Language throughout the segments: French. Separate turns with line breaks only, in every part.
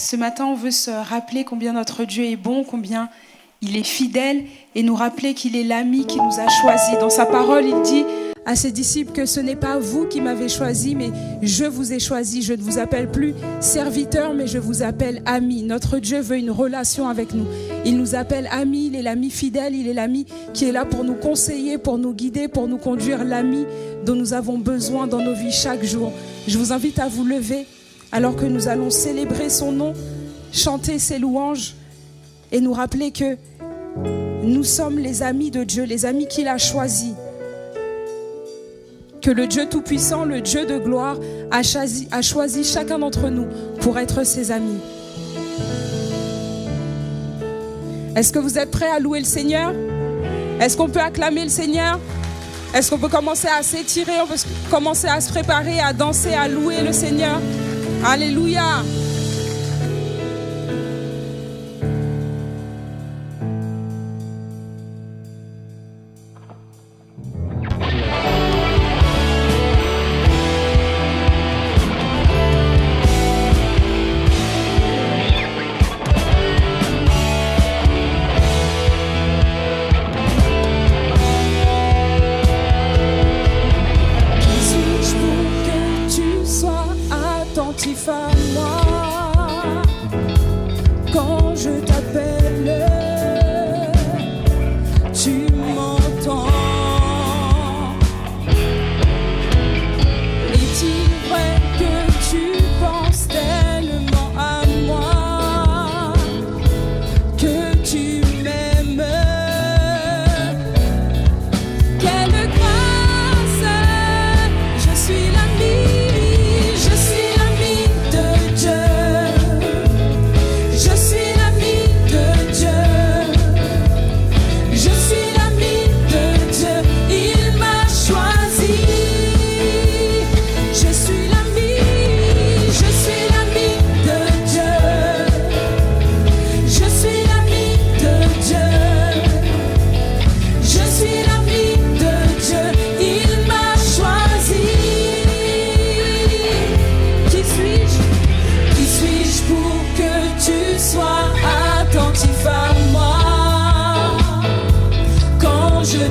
Ce matin, on veut se rappeler combien notre Dieu est bon, combien il est fidèle et nous rappeler qu'il est l'ami qui nous a choisis. Dans sa parole, il dit à ses disciples que ce n'est pas vous qui m'avez choisi, mais je vous ai choisi. Je ne vous appelle plus serviteur, mais je vous appelle ami. Notre Dieu veut une relation avec nous. Il nous appelle amis, il est l'ami fidèle, il est l'ami qui est là pour nous conseiller, pour nous guider, pour nous conduire, l'ami dont nous avons besoin dans nos vies chaque jour. Je vous invite à vous lever alors que nous allons célébrer son nom, chanter ses louanges et nous rappeler que nous sommes les amis de Dieu, les amis qu'il a choisis. Que le Dieu Tout-Puissant, le Dieu de gloire, a choisi chacun d'entre nous pour être ses amis. Est-ce que vous êtes prêts à louer le Seigneur? Est-ce qu'on peut acclamer le Seigneur? Est-ce qu'on peut commencer à s'étirer? On peut commencer à se préparer, à danser, à louer le Seigneur? Alléluia!
Dieu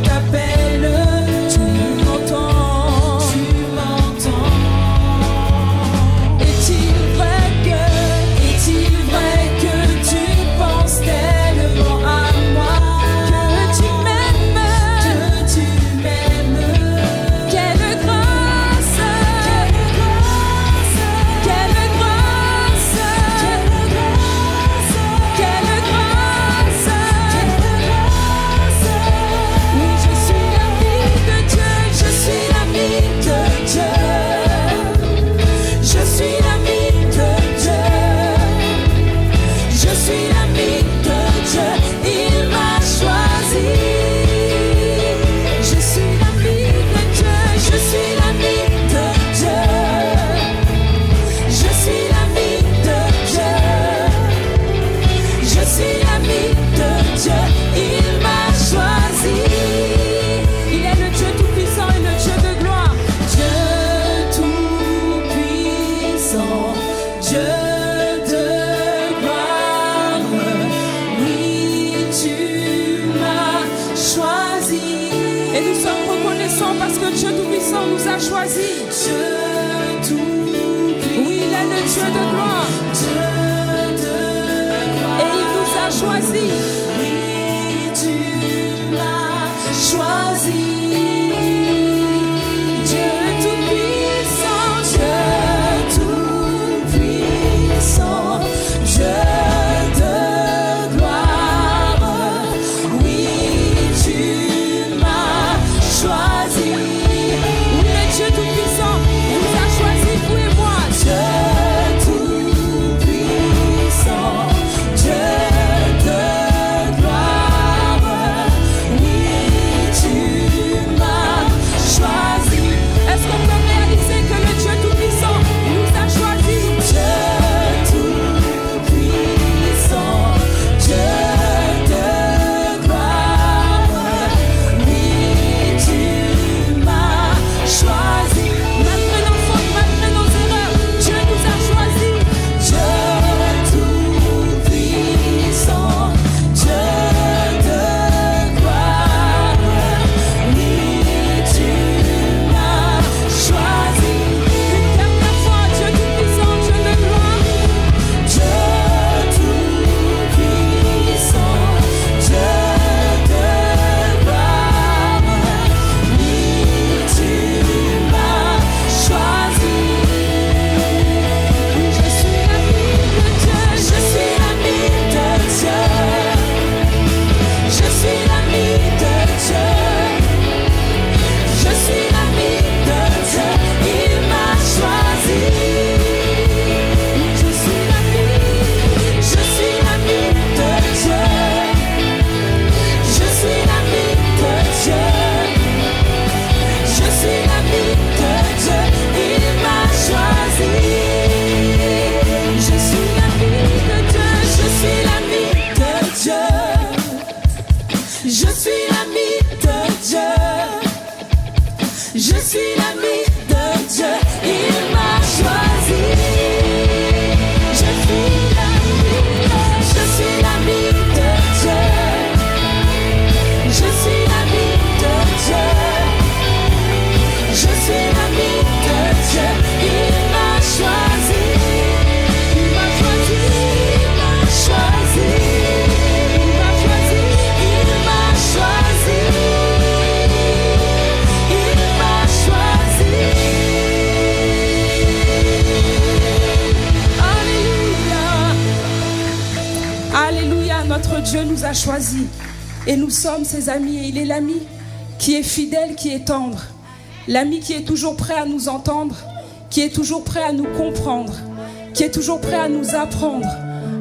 suis l'ami de Dieu, il m'a choisi. Je suis l'ami de Dieu. Je suis l'ami de Dieu. Je suis l'ami de Dieu, il m'a choisi. Il m'a choisi, il m'a choisi. Il m'a choisi, il m'a choisi. Il m'a choisi. Alléluia. Alléluia, notre Dieu nous a choisis. Et nous sommes ses amis. Et il est l'ami qui est fidèle, qui est tendre. L'ami qui est toujours prêt à nous entendre, qui est toujours prêt à nous comprendre, qui est toujours prêt à nous apprendre,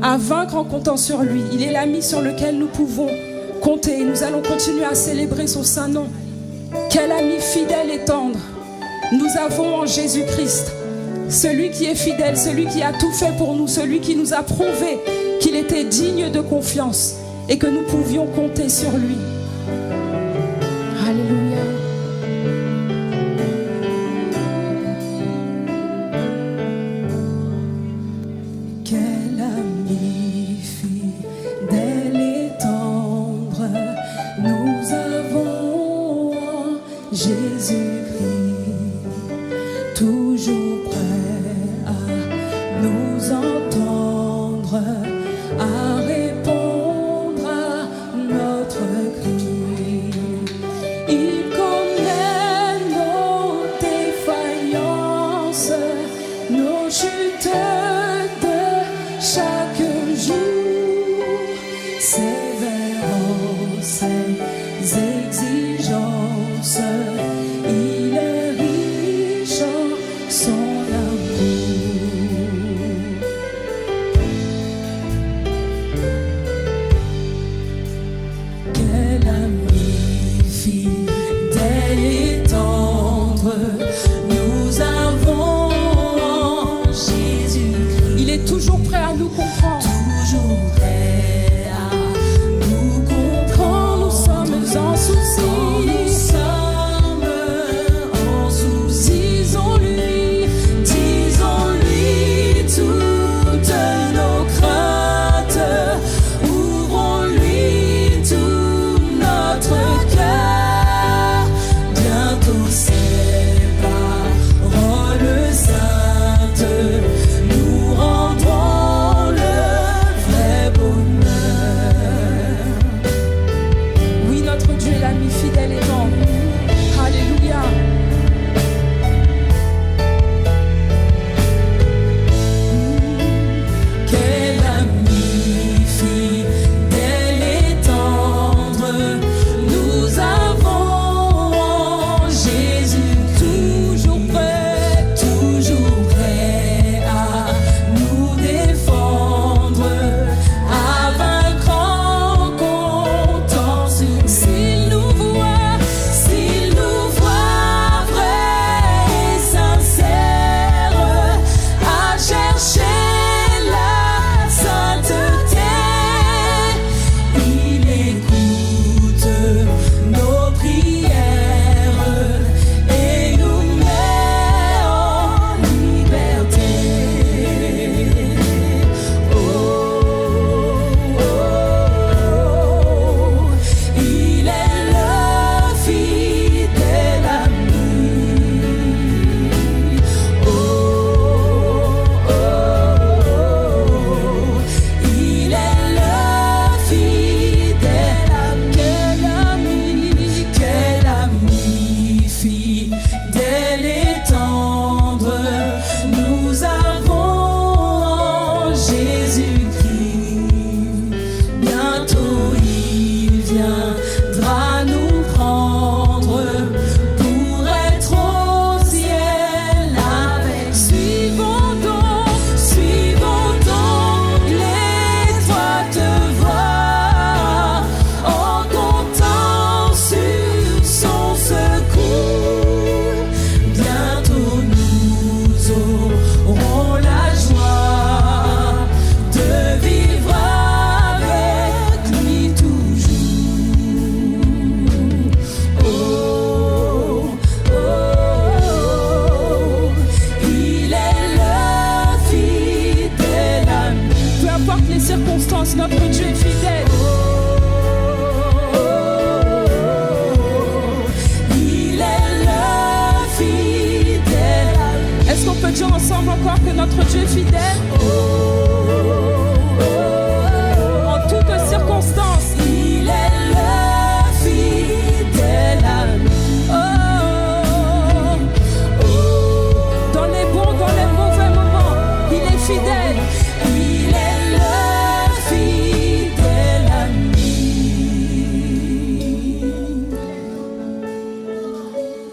à vaincre en comptant sur lui. Il est l'ami sur lequel nous pouvons compter. Et nous allons continuer à célébrer son saint nom. Quel ami fidèle et tendre nous avons en Jésus-Christ. Celui qui est fidèle, celui qui a tout fait pour nous, celui qui nous a prouvé qu'il était digne de confiance et que nous pouvions compter sur lui. Alléluia. Quel ami fidèle et tendre nous avons en Jésus-Christ, toujours prêt à nous entendre, à répondre à notre cri. Il connaît nos défaillances, nos chutes chaque jour, sévère ses exigences, il est riche en son amour. Quel ami fidèle et tendre nous avons en Jésus. Il est toujours prêt à nous comprendre. Toujours prêt à nous comprendre. Nous sommes en souci. Nous sommes en souci. Disons-lui toutes nos craintes. Ouvrons-lui tout notre cœur. Bientôt ses paroles saintes nous rendront le vrai bonheur. Oui, notre Dieu est l'ami fidèle et tendre. Alléluia. Quel ami fidèle et tendre nous avons en Jésus, toujours prêt à nous défendre, à vaincre en comptant sur lui. S'il nous voit,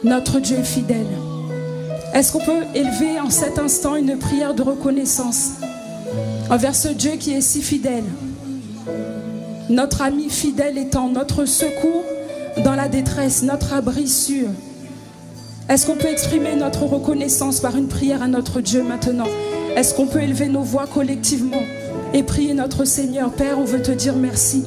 Notre Dieu est fidèle. Est-ce qu'on peut élever en cet instant une prière de reconnaissance envers ce Dieu qui est si fidèle? Notre ami fidèle étant notre secours dans la détresse, notre abri sûr. Est-ce qu'on peut exprimer notre reconnaissance par une prière à notre Dieu maintenant? Est-ce qu'on peut élever nos voix collectivement et prier notre Seigneur? Père, on veut te dire merci.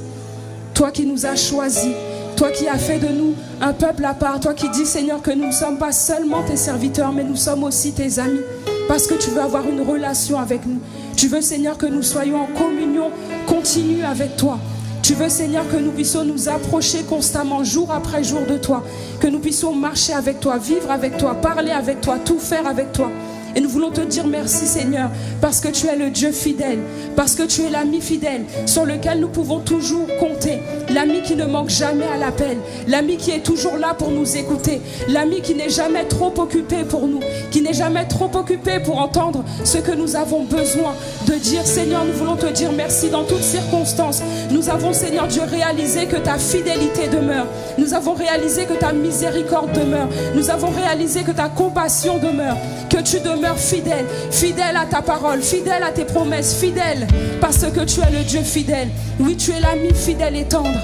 Toi qui nous as choisis, toi qui as fait de nous un peuple à part, toi qui dis Seigneur que nous ne sommes pas seulement tes serviteurs, mais nous sommes aussi tes amis, parce que tu veux avoir une relation avec nous. Tu veux Seigneur que nous soyons en communion continue avec toi. Tu veux Seigneur que nous puissions nous approcher constamment, jour après jour de toi, que nous puissions marcher avec toi, vivre avec toi, parler avec toi, tout faire avec toi. Et nous voulons te dire merci Seigneur, parce que tu es le Dieu fidèle, parce que tu es l'ami fidèle sur lequel nous pouvons toujours compter, l'ami qui ne manque jamais à l'appel, l'ami qui est toujours là pour nous écouter, l'ami qui n'est jamais trop occupé pour nous, qui n'est jamais trop occupé pour entendre ce que nous avons besoin de dire. Seigneur, nous voulons te dire merci dans toutes circonstances. Nous avons Seigneur Dieu réalisé que ta fidélité demeure, nous avons réalisé que ta miséricorde demeure, nous avons réalisé que ta compassion demeure, que tu demeures fidèle, fidèle à ta parole, fidèle à tes promesses, fidèle parce que tu es le Dieu fidèle. Oui, tu es l'ami fidèle et tendre.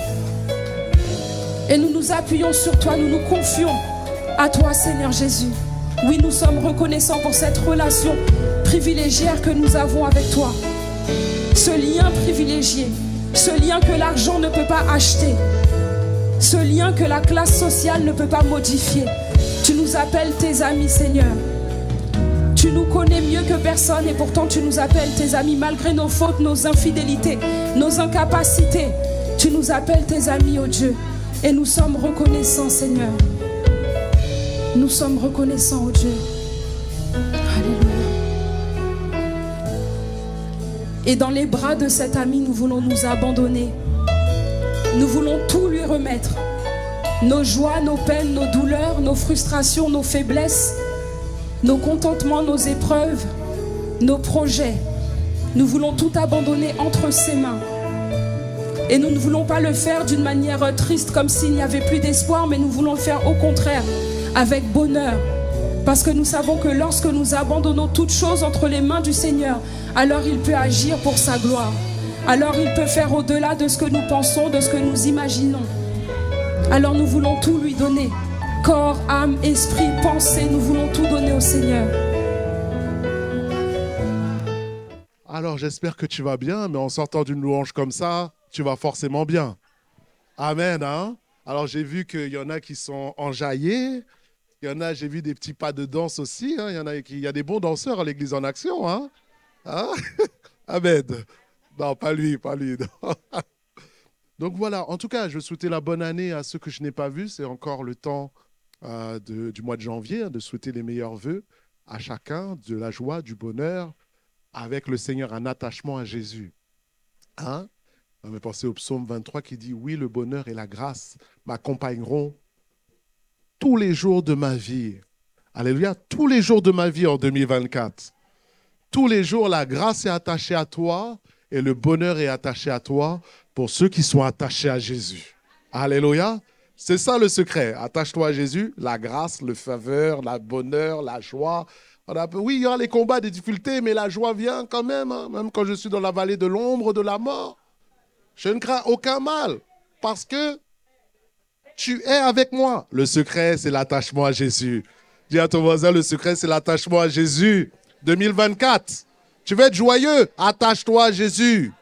Et nous nous appuyons sur toi, nous nous confions à toi Seigneur Jésus. Oui, nous sommes reconnaissants pour cette relation privilégiée que nous avons avec toi. Ce lien privilégié, ce lien que l'argent ne peut pas acheter, ce lien que la classe sociale ne peut pas modifier. Tu nous appelles tes amis Seigneur. Tu nous connais mieux que personne et pourtant tu nous appelles tes amis malgré nos fautes, nos infidélités, nos incapacités. Tu nous appelles tes amis, oh Dieu. Et nous sommes reconnaissants, Seigneur. Nous sommes reconnaissants, oh Dieu. Alléluia. Et dans les bras de cet ami, nous voulons nous abandonner. Nous voulons tout lui remettre. Nos joies, nos peines, nos douleurs, nos frustrations, nos faiblesses, nos contentements, nos épreuves, nos projets. Nous voulons tout abandonner entre ses mains. Et nous ne voulons pas le faire d'une manière triste, comme s'il n'y avait plus d'espoir, mais nous voulons le faire au contraire, avec bonheur. Parce que nous savons que lorsque nous abandonnons toutes choses entre les mains du Seigneur, alors il peut agir pour sa gloire. Alors il peut faire au-delà de ce que nous pensons, de ce que nous imaginons. Alors nous voulons tout lui donner. Corps, âme, esprit, pensée, nous voulons tout donner au Seigneur.
Alors j'espère que tu vas bien, mais en sortant d'une louange comme ça, tu vas forcément bien. Amen, hein? Alors j'ai vu qu'il y en a qui sont enjaillés, il y en a, j'ai vu des petits pas de danse aussi, hein? Il y a des bons danseurs à l'église en action, hein? Hein? Amen. Non, pas lui, pas lui. Non. Donc voilà, en tout cas, je veux souhaiter la bonne année à ceux que je n'ai pas vus. C'est encore le temps du mois de janvier, hein, de souhaiter les meilleurs vœux à chacun, de la joie, du bonheur, avec le Seigneur, un attachement à Jésus. Hein? On va penser au psaume 23 qui dit « Oui, le bonheur et la grâce m'accompagneront tous les jours de ma vie. » Alléluia, tous les jours de ma vie en 2024. Tous les jours, la grâce est attachée à toi et le bonheur est attaché à toi pour ceux qui sont attachés à Jésus. Alléluia. C'est ça le secret. Attache-toi à Jésus, la grâce, le faveur, le bonheur, la joie. Oui, il y aura les combats, des difficultés, mais la joie vient quand même. Hein. Même quand je suis dans la vallée de l'ombre de la mort, je ne crains aucun mal parce que tu es avec moi. Le secret, c'est l'attachement à Jésus. Dis à ton voisin, le secret, c'est l'attachement à Jésus. 2024, tu veux être joyeux, attache-toi à Jésus.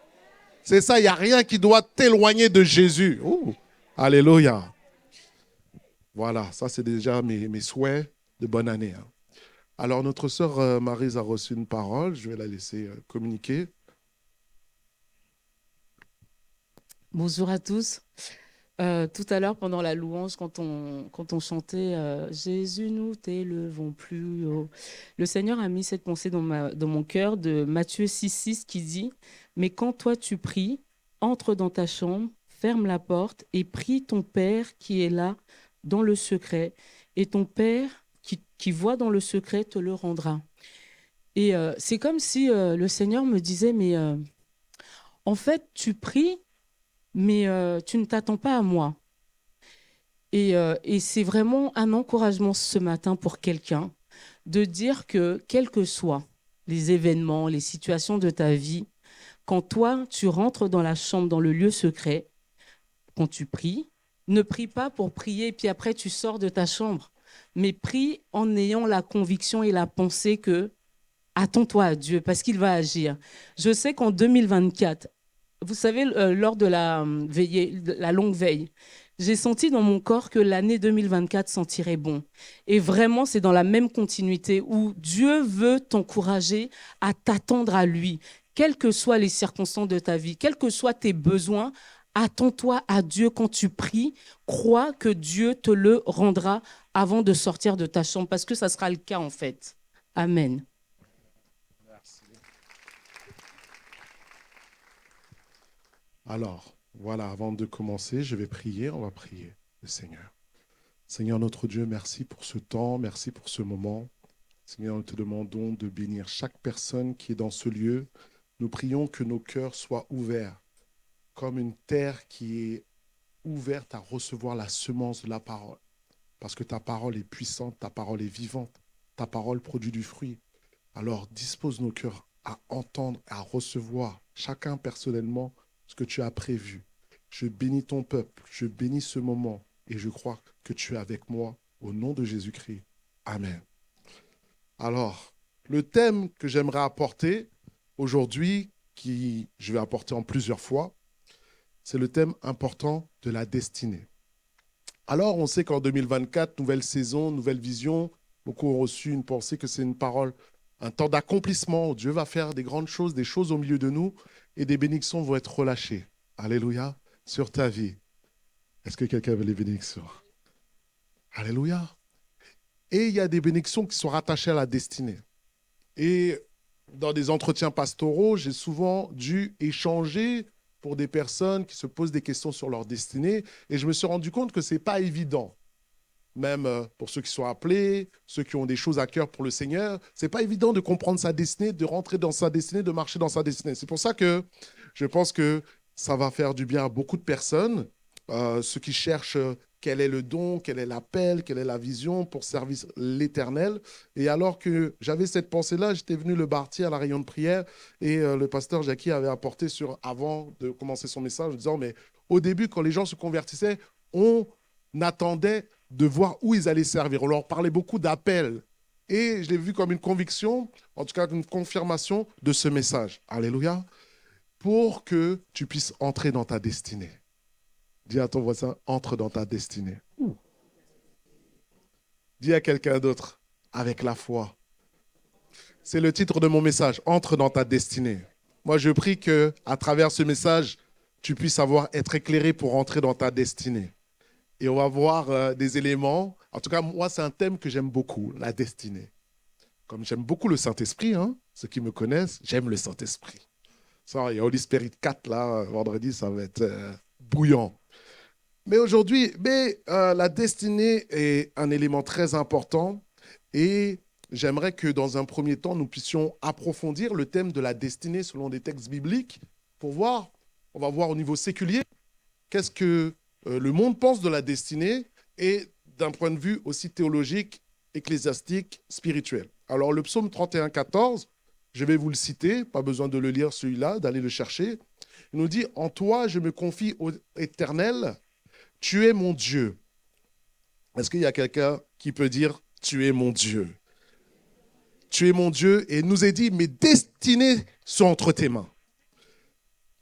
C'est ça, il n'y a rien qui doit t'éloigner de Jésus. Ouh, alléluia. Voilà, ça c'est déjà mes souhaits de bonne année. Hein. Alors notre sœur Maryse a reçu une parole, je vais la laisser communiquer.
Bonjour à tous. Tout à l'heure, pendant la louange, quand on chantait Jésus, nous t'élevons plus haut, le Seigneur a mis cette pensée dans mon cœur de Matthieu 6,6 qui dit « Mais quand toi tu pries, entre dans ta chambre, ferme la porte et prie ton Père qui est là dans le secret, et ton Père qui voit dans le secret te le rendra. » Et c'est comme si le Seigneur me disait « Mais en fait, tu pries, mais tu ne t'attends pas à moi. » Et c'est vraiment un encouragement ce matin pour quelqu'un de dire que, quels que soient les événements, les situations de ta vie, quand toi, tu rentres dans la chambre, dans le lieu secret, quand tu pries, ne prie pas pour prier et puis après tu sors de ta chambre, mais prie en ayant la conviction et la pensée que attends-toi à Dieu parce qu'il va agir. Je sais qu'en 2024, vous savez, lors de la longue veille, j'ai senti dans mon corps que l'année 2024 sentirait bon. Et vraiment, c'est dans la même continuité où Dieu veut t'encourager à t'attendre à lui, quelles que soient les circonstances de ta vie, quels que soient tes besoins. Attends-toi à Dieu quand tu pries. Crois que Dieu te le rendra avant de sortir de ta chambre, parce que ça sera le cas en fait. Amen.
Merci. Alors, voilà, avant de commencer, je vais prier, on va prier le Seigneur. Seigneur notre Dieu, merci pour ce temps, merci pour ce moment. Seigneur, nous te demandons de bénir chaque personne qui est dans ce lieu. Nous prions que nos cœurs soient ouverts, comme une terre qui est ouverte à recevoir la semence de la parole. Parce que ta parole est puissante, ta parole est vivante, ta parole produit du fruit. Alors dispose nos cœurs à entendre, à recevoir, chacun personnellement, ce que tu as prévu. Je bénis ton peuple, je bénis ce moment et je crois que tu es avec moi au nom de Jésus-Christ. Amen. Alors, le thème que j'aimerais apporter aujourd'hui, qui je vais apporter en plusieurs fois, c'est le thème important de la destinée. Alors, on sait qu'en 2024, nouvelle saison, nouvelle vision, beaucoup ont reçu une pensée que c'est une parole, un temps d'accomplissement où Dieu va faire des grandes choses, des choses au milieu de nous et des bénédictions vont être relâchées. Alléluia, sur ta vie. Est-ce que quelqu'un veut les bénédictions? Alléluia. Et il y a des bénédictions qui sont rattachées à la destinée. Et dans des entretiens pastoraux, j'ai souvent dû échanger pour des personnes qui se posent des questions sur leur destinée. Et je me suis rendu compte que ce n'est pas évident. Même pour ceux qui sont appelés, ceux qui ont des choses à cœur pour le Seigneur, ce n'est pas évident de comprendre sa destinée, de rentrer dans sa destinée, de marcher dans sa destinée. C'est pour ça que je pense que ça va faire du bien à beaucoup de personnes, ceux qui cherchent quel est le don, quel est l'appel, quelle est la vision pour servir l'Éternel. Et alors que j'avais cette pensée-là, j'étais venu le bâtir à la réunion de prière et le pasteur Jackie avait apporté avant de commencer son message en disant, mais au début, quand les gens se convertissaient, on attendait de voir où ils allaient servir. On leur parlait beaucoup d'appel. Et je l'ai vu comme une conviction, en tout cas une confirmation de ce message. Alléluia. Pour que tu puisses entrer dans ta destinée. Dis à ton voisin, entre dans ta destinée. Dis à quelqu'un d'autre, avec la foi. C'est le titre de mon message, entre dans ta destinée. Moi, je prie qu'à travers ce message, tu puisses être éclairé pour entrer dans ta destinée. Et on va voir des éléments. En tout cas, moi, c'est un thème que j'aime beaucoup, la destinée. Comme j'aime beaucoup le Saint-Esprit, ceux qui me connaissent, j'aime le Saint-Esprit. Ça, il y a Holy Spirit 4, là, vendredi, ça va être bouillant. Mais aujourd'hui, la destinée est un élément très important et j'aimerais que dans un premier temps, nous puissions approfondir le thème de la destinée selon des textes bibliques pour voir, on va voir au niveau séculier, qu'est-ce que le monde pense de la destinée et d'un point de vue aussi théologique, ecclésiastique, spirituel. Alors le psaume 31, 14, je vais vous le citer, pas besoin de le lire celui-là, d'aller le chercher. Il nous dit « En toi, je me confie au Éternel, tu es mon Dieu. » Est-ce qu'il y a quelqu'un qui peut dire « Tu es mon Dieu » ? Tu es mon Dieu et il nous est dit « Mes destinées sont entre tes mains. »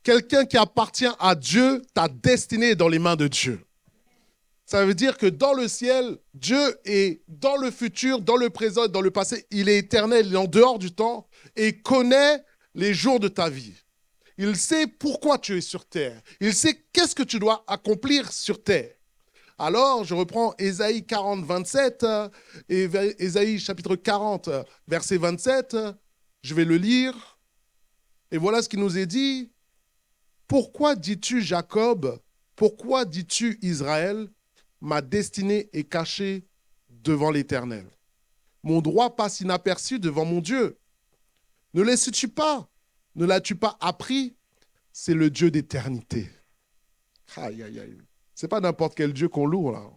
Quelqu'un qui appartient à Dieu, ta destinée est dans les mains de Dieu. Ça veut dire que dans le ciel, Dieu est dans le futur, dans le présent, dans le passé. Il est éternel, il est en dehors du temps et connaît les jours de ta vie. Il sait pourquoi tu es sur terre. Il sait qu'est-ce que tu dois accomplir sur terre. Alors, je reprends Ésaïe 40, 27, et Ésaïe chapitre 40, verset 27. Je vais le lire. Et voilà ce qui nous est dit. Pourquoi dis-tu Jacob? Pourquoi dis-tu Israël? Ma destinée est cachée devant l'Éternel. Mon droit passe inaperçu devant mon Dieu. Ne le sais-tu pas? Ne l'as-tu pas appris? C'est le Dieu d'éternité. Aïe, aïe, aïe. Ce n'est pas n'importe quel Dieu qu'on loue, là.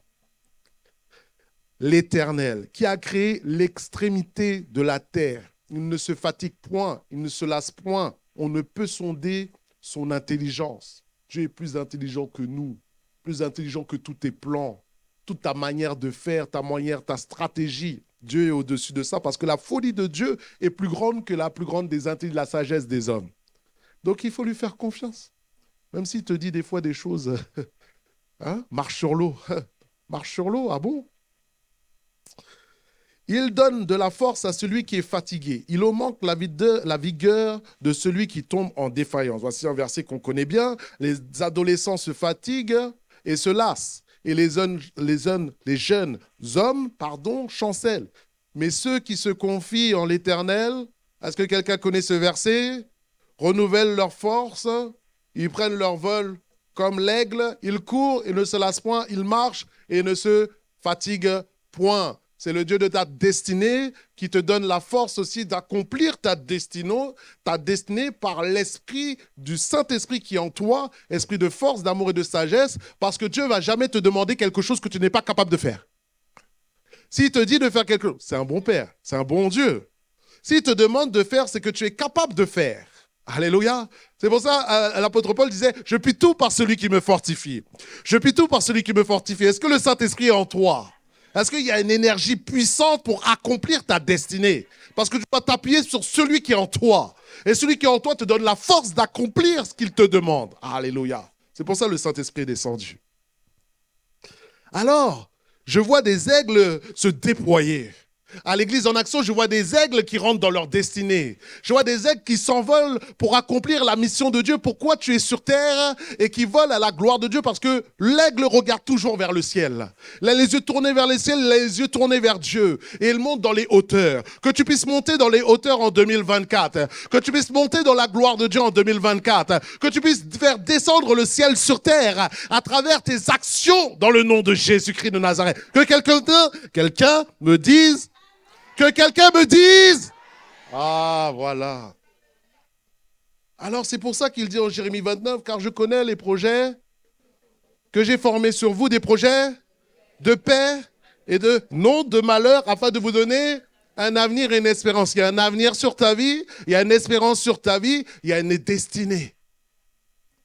l'Éternel, qui a créé l'extrémité de la terre. Il ne se fatigue point, il ne se lasse point. On ne peut sonder son intelligence. Dieu est plus intelligent que nous, plus intelligent que tous tes plans, toute ta manière de faire, ta manière, ta stratégie. Dieu est au-dessus de ça parce que la folie de Dieu est plus grande que la plus grande des intelligences, la sagesse des hommes. Donc il faut lui faire confiance. Même s'il te dit des fois des choses, marche sur l'eau. Marche sur l'eau, ah bon? Il donne de la force à celui qui est fatigué. Il augmente la vigueur de celui qui tombe en défaillance. Voici un verset qu'on connaît bien. Les adolescents se fatiguent et se lassent. Et les jeunes hommes, chancellent. Mais ceux qui se confient en l'Éternel, est-ce que quelqu'un connaît ce verset? Renouvellent leur force, ils prennent leur vol comme l'aigle, ils courent et ne se lassent point, ils marchent et ne se fatiguent point. C'est le Dieu de ta destinée qui te donne la force aussi d'accomplir ta destinée par l'esprit du Saint-Esprit qui est en toi, esprit de force, d'amour et de sagesse, parce que Dieu ne va jamais te demander quelque chose que tu n'es pas capable de faire. S'il te dit de faire quelque chose, c'est un bon Père, c'est un bon Dieu. S'il te demande de faire ce que tu es capable de faire, alléluia. C'est pour ça l'apôtre Paul disait, je puis tout par celui qui me fortifie. Je puis tout par celui qui me fortifie. Est-ce que le Saint-Esprit est en toi? Est-ce qu'il y a une énergie puissante pour accomplir ta destinée? Parce que tu dois t'appuyer sur celui qui est en toi. Et celui qui est en toi te donne la force d'accomplir ce qu'il te demande. Alléluia. C'est pour ça que le Saint-Esprit est descendu. Alors, je vois des aigles se déployer. À l'église en action, je vois des aigles qui rentrent dans leur destinée. Je vois des aigles qui s'envolent pour accomplir la mission de Dieu. Pourquoi tu es sur terre et qui volent à la gloire de Dieu? Parce que l'aigle regarde toujours vers le ciel. Il a les yeux tournés vers le ciel, il a les yeux tournés vers Dieu. Et il monte dans les hauteurs. Que tu puisses monter dans les hauteurs en 2024. Que tu puisses monter dans la gloire de Dieu en 2024. Que tu puisses faire descendre le ciel sur terre à travers tes actions dans le nom de Jésus-Christ de Nazareth. Que quelqu'un me dise... Que quelqu'un me dise. Ah, voilà. Alors, c'est pour ça qu'il dit en Jérémie 29, car je connais les projets que j'ai formés sur vous, des projets de paix et non de malheur, afin de vous donner un avenir et une espérance. Il y a un avenir sur ta vie, il y a une espérance sur ta vie, il y a une destinée.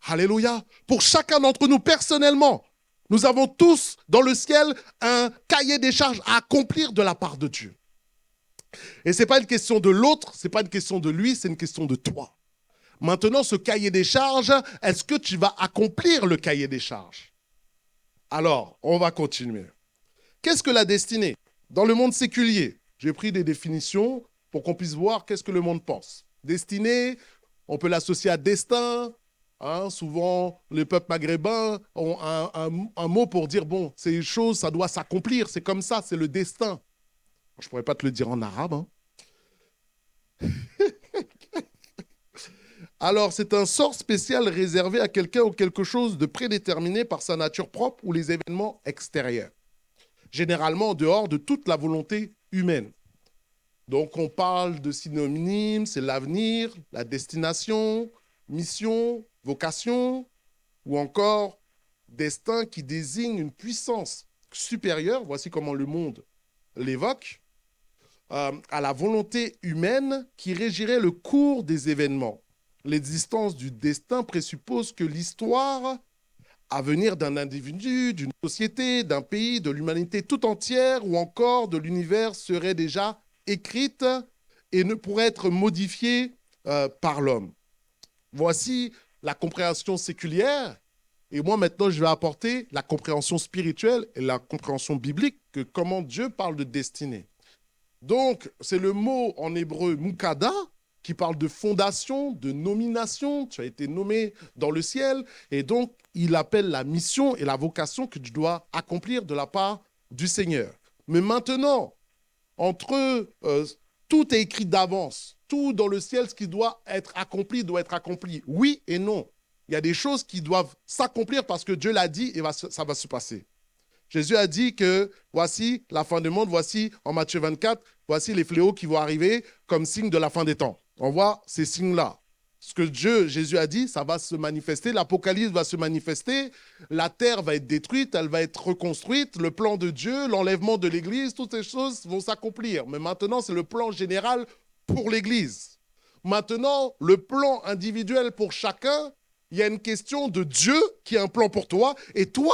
Alléluia. Pour chacun d'entre nous, personnellement, nous avons tous dans le ciel un cahier des charges à accomplir de la part de Dieu. Et ce n'est pas une question de l'autre, ce n'est pas une question de lui, c'est une question de toi. Maintenant, ce cahier des charges, est-ce que tu vas accomplir le cahier des charges? Alors, on va continuer. Qu'est-ce que la destinée? Dans le monde séculier, j'ai pris des définitions pour qu'on puisse voir qu'est-ce que le monde pense. Destinée, on peut l'associer à destin. Souvent, les peuples maghrébins ont un mot pour dire, bon, ces choses, ça doit s'accomplir, c'est comme ça, c'est le destin. Je ne pourrais pas te le dire en arabe. Alors, c'est un sort spécial réservé à quelqu'un ou quelque chose de prédéterminé par sa nature propre ou les événements extérieurs. Généralement, en dehors de toute la volonté humaine. Donc, on parle de synonymes, c'est l'avenir, la destination, mission, vocation, ou encore destin qui désigne une puissance supérieure, voici comment le monde l'évoque, à la volonté humaine qui régirait le cours des événements. L'existence du destin présuppose que l'histoire à venir d'un individu, d'une société, d'un pays, de l'humanité tout entière ou encore de l'univers serait déjà écrite et ne pourrait être modifiée par l'homme. Voici la compréhension séculière. Et moi, maintenant, je vais apporter la compréhension spirituelle et la compréhension biblique que comment Dieu parle de destinée. Donc, c'est le mot en hébreu mukada qui parle de fondation, de nomination. Tu as été nommé dans le ciel. Et donc, il appelle la mission et la vocation que tu dois accomplir de la part du Seigneur. Mais maintenant, entre eux, tout est écrit d'avance. Tout dans le ciel, ce qui doit être accompli, doit être accompli. Oui et non. Il y a des choses qui doivent s'accomplir parce que Dieu l'a dit et ça va se passer. Jésus a dit que voici la fin du monde, voici en Matthieu 24, voici les fléaux qui vont arriver comme signe de la fin des temps. On voit ces signes-là. Ce que Jésus a dit, ça va se manifester, l'Apocalypse va se manifester, la terre va être détruite, elle va être reconstruite, le plan de Dieu, l'enlèvement de l'Église, toutes ces choses vont s'accomplir. Mais maintenant, c'est le plan général pour l'Église. Maintenant, le plan individuel pour chacun, il y a une question de Dieu qui a un plan pour toi et toi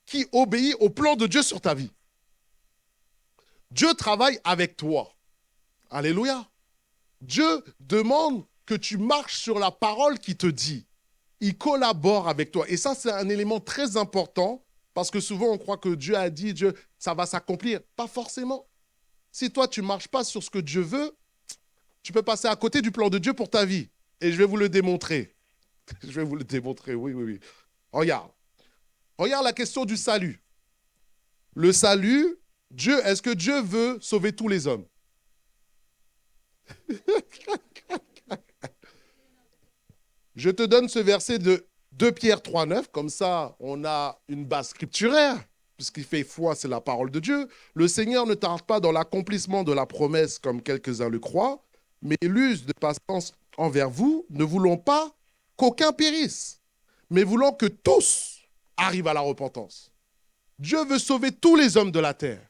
qui obéis au plan de Dieu sur ta vie. Dieu travaille avec toi. Alléluia. Dieu demande que tu marches sur la parole qu'il te dit. Il collabore avec toi. Et ça, c'est un élément très important parce que souvent, on croit que Dieu a dit, Dieu, ça va s'accomplir. Pas forcément. Si toi, tu ne marches pas sur ce que Dieu veut, tu peux passer à côté du plan de Dieu pour ta vie. Et je vais vous le démontrer. Je vais vous le démontrer, oui. Regarde. Regarde la question du salut. Le salut, Dieu, est-ce que Dieu veut sauver tous les hommes? Je te donne ce verset de 2 Pierre 3,9, comme ça on a une base scripturaire, puisqu'il fait foi, c'est la parole de Dieu. Le Seigneur ne tarde pas dans l'accomplissement de la promesse, comme quelques-uns le croient, mais il use de patience envers vous, ne voulons pas qu'aucun périsse, mais voulons que tous arrivent à la repentance. Dieu veut sauver tous les hommes de la terre.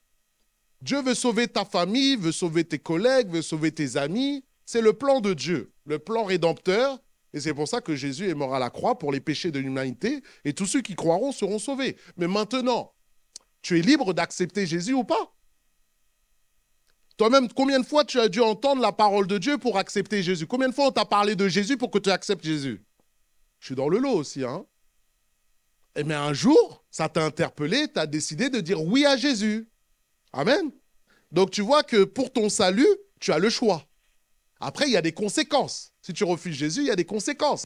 Dieu veut sauver ta famille, veut sauver tes collègues, veut sauver tes amis. C'est le plan de Dieu, le plan rédempteur. Et c'est pour ça que Jésus est mort à la croix pour les péchés de l'humanité. Et tous ceux qui croiront seront sauvés. Mais maintenant, tu es libre d'accepter Jésus ou pas? Toi-même, combien de fois tu as dû entendre la parole de Dieu pour accepter Jésus? Combien de fois on t'a parlé de Jésus pour que tu acceptes Jésus? Je suis dans le lot aussi, hein? Et mais un jour, ça t'a interpellé, tu as décidé de dire oui à Jésus. Amen. Donc tu vois que pour ton salut, tu as le choix. Après, il y a des conséquences. Si tu refuses Jésus, il y a des conséquences.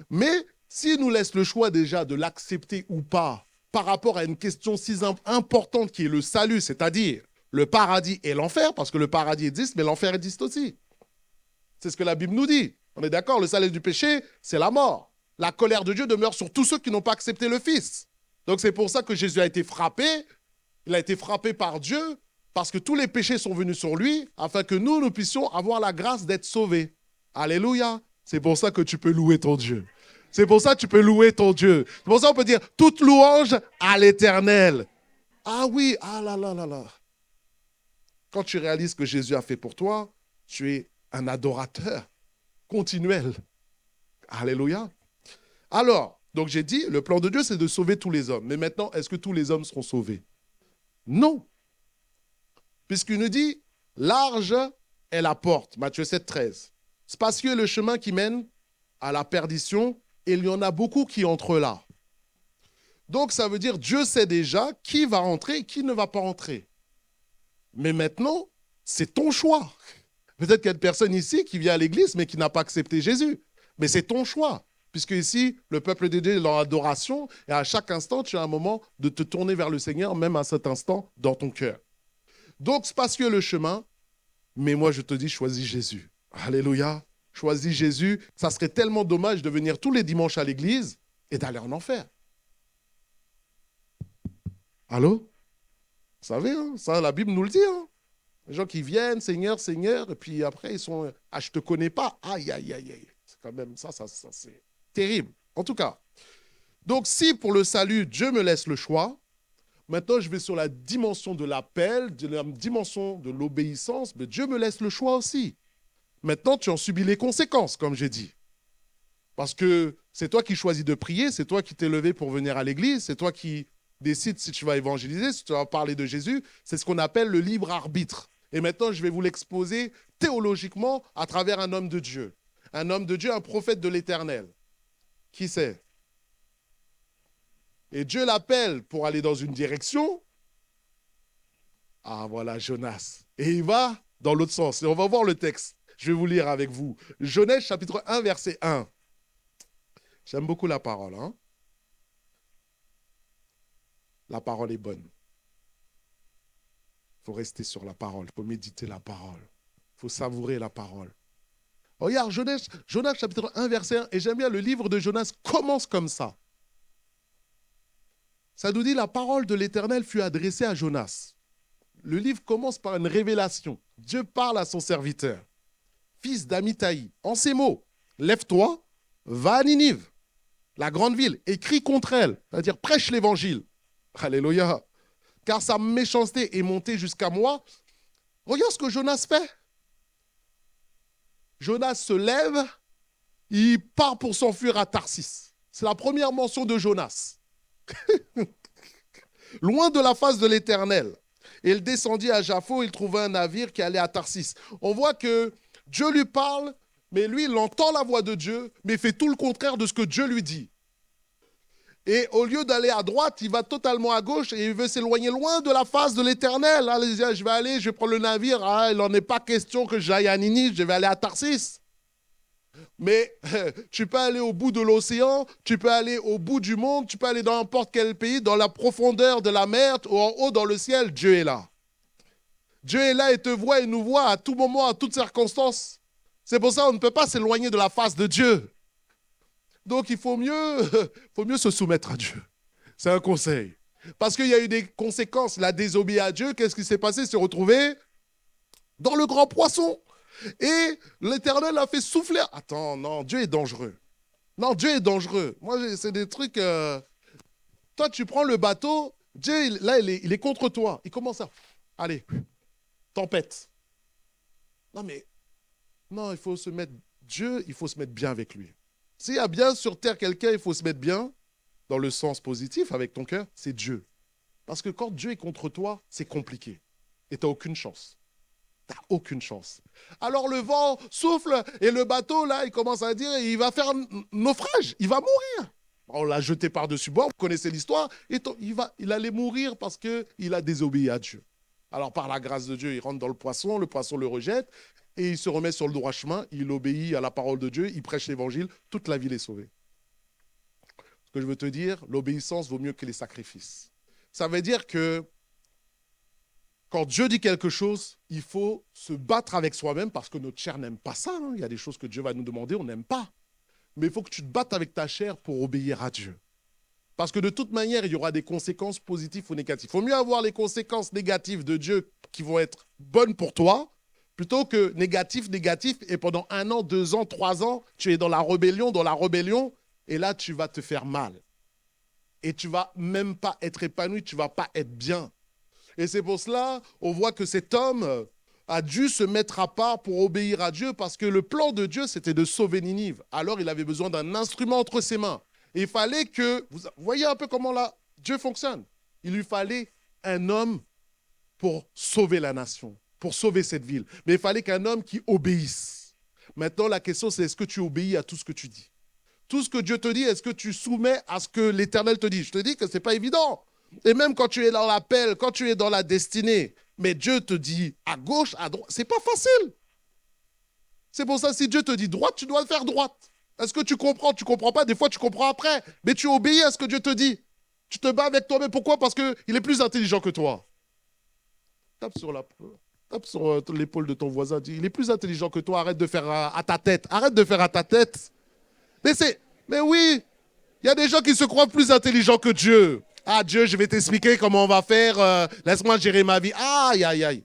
Mais s'il nous laisse le choix déjà de l'accepter ou pas par rapport à une question si importante qui est le salut, c'est-à-dire le paradis et l'enfer, parce que le paradis existe, mais l'enfer existe aussi. C'est ce que la Bible nous dit. On est d'accord, le salaire du péché, c'est la mort. La colère de Dieu demeure sur tous ceux qui n'ont pas accepté le Fils. Donc c'est pour ça que Jésus a été frappé. Il a été frappé par Dieu parce que tous les péchés sont venus sur lui afin que nous puissions avoir la grâce d'être sauvés. Alléluia. C'est pour ça que tu peux louer ton Dieu. C'est pour ça que tu peux louer ton Dieu. C'est pour ça qu'on peut dire toute louange à l'Éternel. Ah oui, ah là là là là. Quand tu réalises ce que Jésus a fait pour toi, tu es un adorateur continuel. Alléluia. Alors, donc j'ai dit, le plan de Dieu, c'est de sauver tous les hommes. Mais maintenant, est-ce que tous les hommes seront sauvés? Non. Puisqu'il nous dit, large est la porte, Matthieu 7, 13. Spacieux est le chemin qui mène à la perdition, et il y en a beaucoup qui entrent là. Donc ça veut dire, Dieu sait déjà qui va rentrer et qui ne va pas rentrer. Mais maintenant, c'est ton choix. Peut-être qu'il y a une personne ici qui vient à l'église, mais qui n'a pas accepté Jésus. Mais c'est ton choix. Puisque ici, le peuple de Dieu est dans l'adoration, et à chaque instant, tu as un moment de te tourner vers le Seigneur, même à cet instant, dans ton cœur. Donc, spacieux le chemin, mais moi, je te dis, choisis Jésus. Alléluia. Choisis Jésus. Ça serait tellement dommage de venir tous les dimanches à l'église et d'aller en enfer. Allô? Vous savez, hein, ça, la Bible nous le dit. Hein. Les gens qui viennent, Seigneur, Seigneur, et puis après, ils sont, ah, je ne te connais pas. Aïe, aïe, aïe, aïe. C'est quand même ça c'est terrible. En tout cas, donc si pour le salut, Dieu me laisse le choix, maintenant je vais sur la dimension de l'appel, de la dimension de l'obéissance, mais Dieu me laisse le choix aussi. Maintenant, tu en subis les conséquences, comme j'ai dit. Parce que c'est toi qui choisis de prier, c'est toi qui t'es levé pour venir à l'église, c'est toi qui décides si tu vas évangéliser, si tu vas parler de Jésus. C'est ce qu'on appelle le libre arbitre. Et maintenant, je vais vous l'exposer théologiquement à travers un homme de Dieu. Un homme de Dieu, un prophète de l'Éternel. Qui c'est? Et Dieu l'appelle pour aller dans une direction. Ah, voilà, Jonas. Et il va dans l'autre sens. Et on va voir le texte. Je vais vous lire avec vous. Genèse, chapitre 1, verset 1. J'aime beaucoup la parole. Hein? La parole est bonne. Il faut rester sur la parole. Il faut méditer la parole. Il faut savourer la parole. Regarde, Jonas chapitre 1, verset 1, et j'aime bien le livre de Jonas commence comme ça. Ça nous dit, la parole de l'Éternel fut adressée à Jonas. Le livre commence par une révélation. Dieu parle à son serviteur, fils d'Amittai, en ces mots. lève-toi, va à Ninive, la grande ville, et crie contre elle, c'est-à-dire prêche l'évangile. Alléluia. Car sa méchanceté est montée jusqu'à moi. Regarde ce que Jonas fait. Jonas se lève, il part pour s'enfuir à Tarsis. C'est la première mention de Jonas. Loin de la face de l'Éternel. Et il descendit à Jaffo, il trouva un navire qui allait à Tarsis. On voit que Dieu lui parle, mais lui, il entend la voix de Dieu, mais il fait tout le contraire de ce que Dieu lui dit. Et au lieu d'aller à droite, il va totalement à gauche et il veut s'éloigner loin de la face de l'Éternel. Allez, je vais prendre le navire. Il n'en est pas question que j'aille à Ninive, je vais aller à Tarsis. Mais tu peux aller au bout de l'océan, tu peux aller au bout du monde, tu peux aller dans n'importe quel pays, dans la profondeur de la mer ou en haut dans le ciel, Dieu est là. Dieu est là et te voit et nous voit à tout moment, à toutes circonstances. C'est pour ça qu'on ne peut pas s'éloigner de la face de Dieu. Donc il faut mieux se soumettre à Dieu. C'est un conseil. Parce qu'il y a eu des conséquences. Il a désobéi à Dieu. Qu'est-ce qui s'est passé? Il s'est retrouvé dans le grand poisson. Et l'Éternel a fait souffler. Attends, non, Dieu est dangereux. Non, Dieu est dangereux. Moi, c'est des trucs... Toi, tu prends le bateau, Dieu, là, il est contre toi. Il commence à... Allez, tempête. Non, mais... Non, il faut se mettre... Dieu, il faut se mettre bien avec lui. S'il y a bien sur terre quelqu'un, il faut se mettre bien, dans le sens positif, avec ton cœur, c'est Dieu. Parce que quand Dieu est contre toi, c'est compliqué. Et tu n'as aucune chance. Tu n'as aucune chance. Alors le vent souffle et le bateau, là, il commence à dire, il va faire naufrage, il va mourir. On l'a jeté par-dessus bord, vous connaissez l'histoire, et il allait mourir parce qu'il a désobéi à Dieu. Alors par la grâce de Dieu, il rentre dans le poisson le rejette, et il se remet sur le droit chemin, il obéit à la parole de Dieu, il prêche l'évangile, toute la ville est sauvée. Ce que je veux te dire, l'obéissance vaut mieux que les sacrifices. Ça veut dire que quand Dieu dit quelque chose, il faut se battre avec soi-même parce que notre chair n'aime pas ça. Il y a des choses que Dieu va nous demander, on n'aime pas. Mais il faut que tu te battes avec ta chair pour obéir à Dieu. Parce que de toute manière, il y aura des conséquences positives ou négatives. Il vaut mieux avoir les conséquences négatives de Dieu qui vont être bonnes pour toi, plutôt que négatif, et pendant 1 an, 2 ans, 3 ans, tu es dans la rébellion, et là, tu vas te faire mal. Et tu ne vas même pas être épanoui, tu ne vas pas être bien. Et c'est pour cela, on voit que cet homme a dû se mettre à part pour obéir à Dieu, parce que le plan de Dieu, c'était de sauver Ninive. Alors, il avait besoin d'un instrument entre ses mains. Et il fallait que... Vous voyez un peu comment là, Dieu fonctionne. Il lui fallait un homme pour sauver la nation, pour sauver cette ville. Mais il fallait qu'un homme qui obéisse. Maintenant, la question, c'est est-ce que tu obéis à tout ce que tu dis? Tout ce que Dieu te dit, est-ce que tu soumets à ce que l'Éternel te dit? Je te dis que ce n'est pas évident. Et même quand tu es dans l'appel, quand tu es dans la destinée, mais Dieu te dit à gauche, à droite, c'est pas facile. C'est pour ça, si Dieu te dit droite, tu dois faire droite. Est-ce que tu comprends? Tu comprends pas, des fois tu comprends après, mais tu obéis à ce que Dieu te dit. Tu te bats avec toi-même. Pourquoi? Parce qu'il est plus intelligent que toi. Tape sur l'épaule de ton voisin, dis, il est plus intelligent que toi, arrête de faire à ta tête. Arrête de faire à ta tête. Mais oui, il y a des gens qui se croient plus intelligents que Dieu. Ah Dieu, je vais t'expliquer comment on va faire, laisse-moi gérer ma vie. Aïe, aïe, aïe.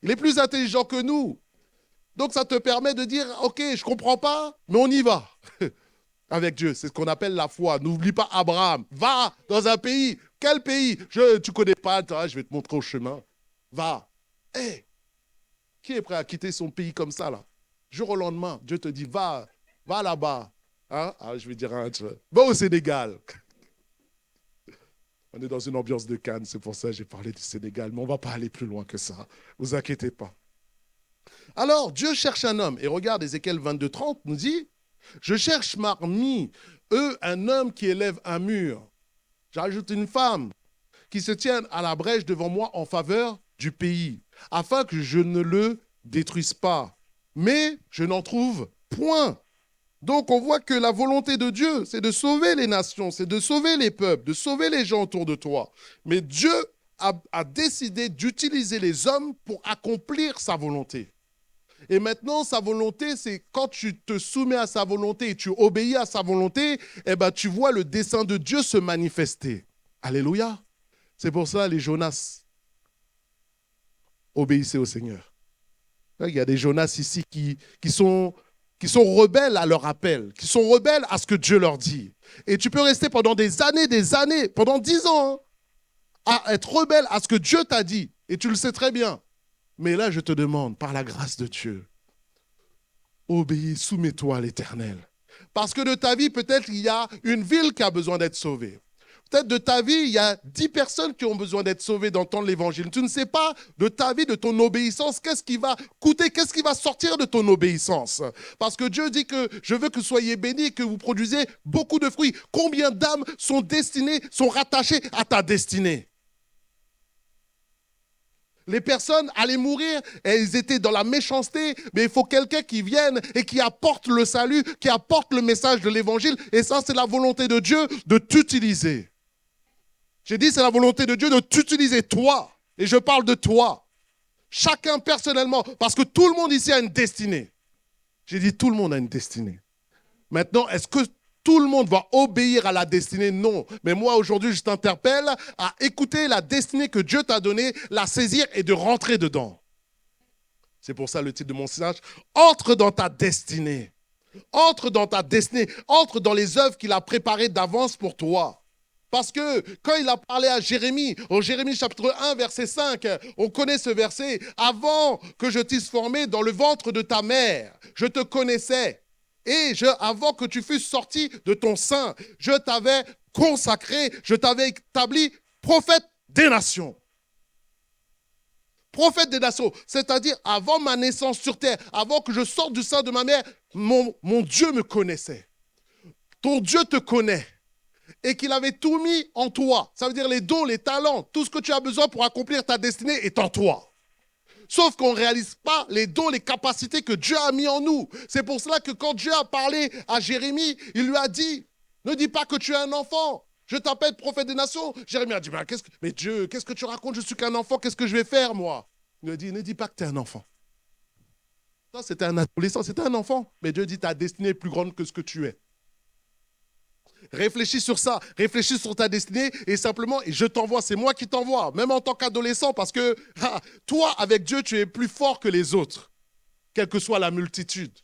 Il est plus intelligent que nous. Donc ça te permet de dire, ok, je ne comprends pas, mais on y va. Avec Dieu, c'est ce qu'on appelle la foi. N'oublie pas Abraham. Va dans un pays. Quel pays? Tu ne connais pas, je vais te montrer au chemin. Va. Hey, qui est prêt à quitter son pays comme ça, là? Jour au lendemain, Dieu te dit, va là-bas. Hein? Ah, je vais dire un truc. Va au Sénégal. On est dans une ambiance de Cannes, c'est pour ça que j'ai parlé du Sénégal, mais on ne va pas aller plus loin que ça. Ne vous inquiétez pas. Alors, Dieu cherche un homme. Et regarde, Ézéchiel 22:30 nous dit, je cherche parmi eux un homme qui élève un mur. J'ajoute une femme qui se tienne à la brèche devant moi en faveur du pays, afin que je ne le détruise pas. Mais je n'en trouve point. Donc on voit que la volonté de Dieu, c'est de sauver les nations, c'est de sauver les peuples, de sauver les gens autour de toi. Mais Dieu a décidé d'utiliser les hommes pour accomplir sa volonté. Et maintenant, sa volonté, c'est quand tu te soumets à sa volonté et tu obéis à sa volonté, eh ben, tu vois le dessein de Dieu se manifester. Alléluia. C'est pour ça, les Jonas, obéissez au Seigneur. Il y a des Jonas ici qui sont qui sont rebelles à leur appel, qui sont rebelles à ce que Dieu leur dit. Et tu peux rester pendant des années, pendant 10 ans, hein, à être rebelle à ce que Dieu t'a dit. Et tu le sais très bien. Mais là, je te demande, par la grâce de Dieu, obéis, soumets-toi à l'Éternel. Parce que de ta vie, peut-être il y a une ville qui a besoin d'être sauvée. Peut-être de ta vie, il y a 10 personnes qui ont besoin d'être sauvées, d'entendre l'évangile. Tu ne sais pas de ta vie, de ton obéissance, qu'est-ce qui va coûter, qu'est-ce qui va sortir de ton obéissance. Parce que Dieu dit que je veux que vous soyez bénis, que vous produisez beaucoup de fruits. Combien d'âmes sont destinées, sont rattachées à ta destinée? Les personnes allaient mourir, elles étaient dans la méchanceté, mais il faut quelqu'un qui vienne et qui apporte le salut, qui apporte le message de l'évangile. Et ça, c'est la volonté de Dieu de t'utiliser. J'ai dit, c'est la volonté de Dieu de t'utiliser, toi. Et je parle de toi. Chacun personnellement, parce que tout le monde ici a une destinée. J'ai dit, tout le monde a une destinée. Maintenant, est-ce que tout le monde va obéir à la destinée? Non. Mais moi, aujourd'hui, je t'interpelle à écouter la destinée que Dieu t'a donnée, la saisir et de rentrer dedans. C'est pour ça le titre de mon message, entre dans ta destinée. Entre dans ta destinée. Entre dans les œuvres qu'il a préparées d'avance pour toi. Parce que quand il a parlé à Jérémie, en Jérémie chapitre 1, verset 5, on connaît ce verset. Avant que je t'eusse formé dans le ventre de ta mère, je te connaissais. Et avant que tu fusses sorti de ton sein, je t'avais consacré, je t'avais établi prophète des nations. Prophète des nations, c'est-à-dire avant ma naissance sur terre, avant que je sorte du sein de ma mère, mon Dieu me connaissait. Ton Dieu te connaît. Et qu'il avait tout mis en toi. Ça veut dire les dons, les talents, tout ce que tu as besoin pour accomplir ta destinée est en toi. Sauf qu'on ne réalise pas les dons, les capacités que Dieu a mis en nous. C'est pour cela que quand Dieu a parlé à Jérémie, il lui a dit, ne dis pas que tu es un enfant. Je t'appelle prophète des nations. Jérémie a dit, mais Dieu, qu'est-ce que tu racontes? Je suis qu'un enfant, qu'est-ce que je vais faire moi? Il lui a dit, ne dis pas que tu es un enfant. Ça, c'était un adolescent, c'était un enfant. Mais Dieu dit, ta destinée est plus grande que ce que tu es. Réfléchis sur ça, réfléchis sur ta destinée et simplement, et je t'envoie, c'est moi qui t'envoie, même en tant qu'adolescent, parce que toi, avec Dieu, tu es plus fort que les autres, quelle que soit la multitude.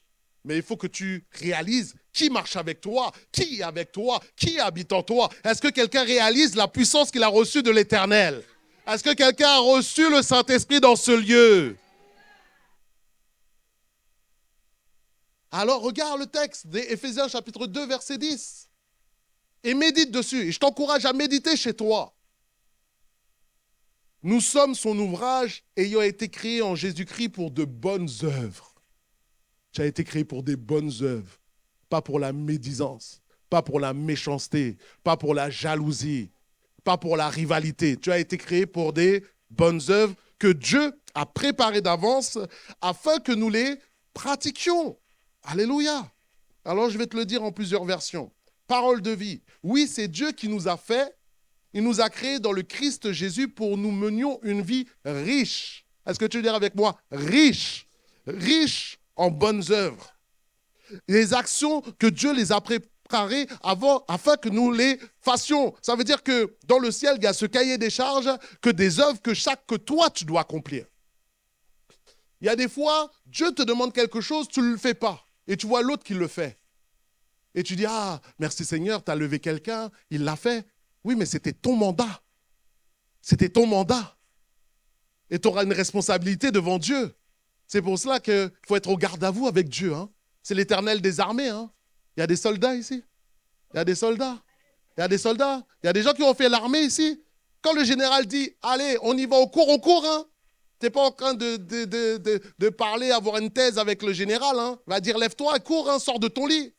Mais il faut que tu réalises qui marche avec toi, qui est avec toi, qui habite en toi. Est-ce que quelqu'un réalise la puissance qu'il a reçue de l'Éternel? Est-ce que quelqu'un a reçu le Saint-Esprit dans ce lieu? Alors, regarde le texte d'Éphésiens chapitre 2, verset 10. Et médite dessus. Et je t'encourage à méditer chez toi. Nous sommes son ouvrage ayant été créé en Jésus-Christ pour de bonnes œuvres. Tu as été créé pour des bonnes œuvres. Pas pour la médisance, pas pour la méchanceté, pas pour la jalousie, pas pour la rivalité. Tu as été créé pour des bonnes œuvres que Dieu a préparées d'avance afin que nous les pratiquions. Alléluia. Alors je vais te le dire en plusieurs versions. Parole de vie. Oui, c'est Dieu qui nous a fait. Il nous a créés dans le Christ Jésus pour nous menions une vie riche. Est-ce que tu veux dire avec moi? Riche. Riche en bonnes œuvres. Les actions que Dieu les a préparées afin que nous les fassions. Ça veut dire que dans le ciel, il y a ce cahier des charges que des œuvres que toi, tu dois accomplir. Il y a des fois, Dieu te demande quelque chose, tu ne le fais pas. Et tu vois l'autre qui le fait. Et tu dis, ah, merci Seigneur, tu as levé quelqu'un, il l'a fait. Oui, mais c'était ton mandat. C'était ton mandat. Et tu auras une responsabilité devant Dieu. C'est pour cela qu'il faut être au garde à vous avec Dieu. Hein. C'est l'Éternel des armées. Hein. Il y a des soldats ici. Il y a des soldats. Il y a des soldats. Il y a des gens qui ont fait l'armée ici. Quand le général dit, allez, on y va, on court, hein. Tu n'es pas en train de parler, avoir une thèse avec le général. Hein. Il va dire, lève-toi, cours, hein, sors de ton lit.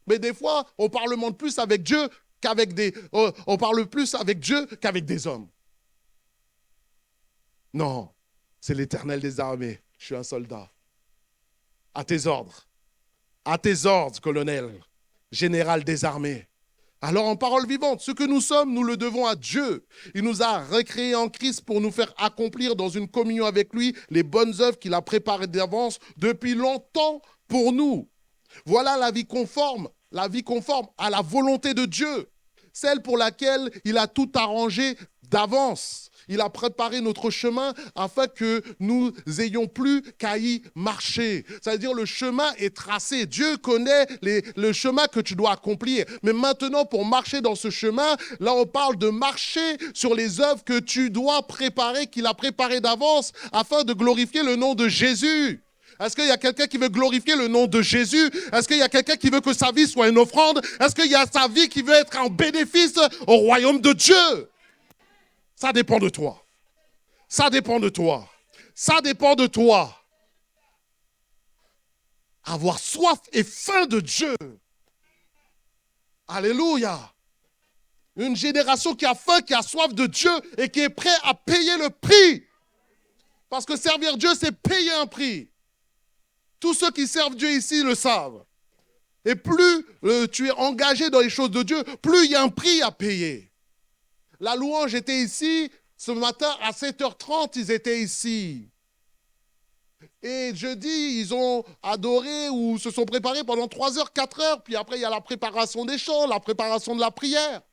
Mais des fois, on parle plus avec Dieu qu'avec des hommes. Non, c'est l'Éternel des armées. Je suis un soldat. À tes ordres. À tes ordres, colonel, général des armées. Alors en parole vivante, ce que nous sommes, nous le devons à Dieu. Il nous a recréés en Christ pour nous faire accomplir dans une communion avec lui les bonnes œuvres qu'il a préparées d'avance depuis longtemps pour nous. Voilà la vie conforme à la volonté de Dieu, celle pour laquelle il a tout arrangé d'avance. Il a préparé notre chemin afin que nous ayons plus qu'à y marcher. C'est-à-dire le chemin est tracé. Dieu connaît le chemin que tu dois accomplir. Mais maintenant, pour marcher dans ce chemin, là on parle de marcher sur les œuvres que tu dois préparer, qu'il a préparées d'avance afin de glorifier le nom de Jésus. Est-ce qu'il y a quelqu'un qui veut glorifier le nom de Jésus? Est-ce qu'il y a quelqu'un qui veut que sa vie soit une offrande? Est-ce qu'il y a sa vie qui veut être en bénéfice au royaume de Dieu? Ça dépend de toi. Ça dépend de toi. Ça dépend de toi. Avoir soif et faim de Dieu. Alléluia. Une génération qui a faim, qui a soif de Dieu et qui est prêt à payer le prix. Parce que servir Dieu, c'est payer un prix. Tous ceux qui servent Dieu ici le savent. Et plus tu es engagé dans les choses de Dieu, plus il y a un prix à payer. La louange était ici, ce matin à 7h30, ils étaient ici. Et jeudi, ils ont adoré ou se sont préparés pendant 3 heures, 4 heures. Puis après, il y a la préparation des chants, la préparation de la prière.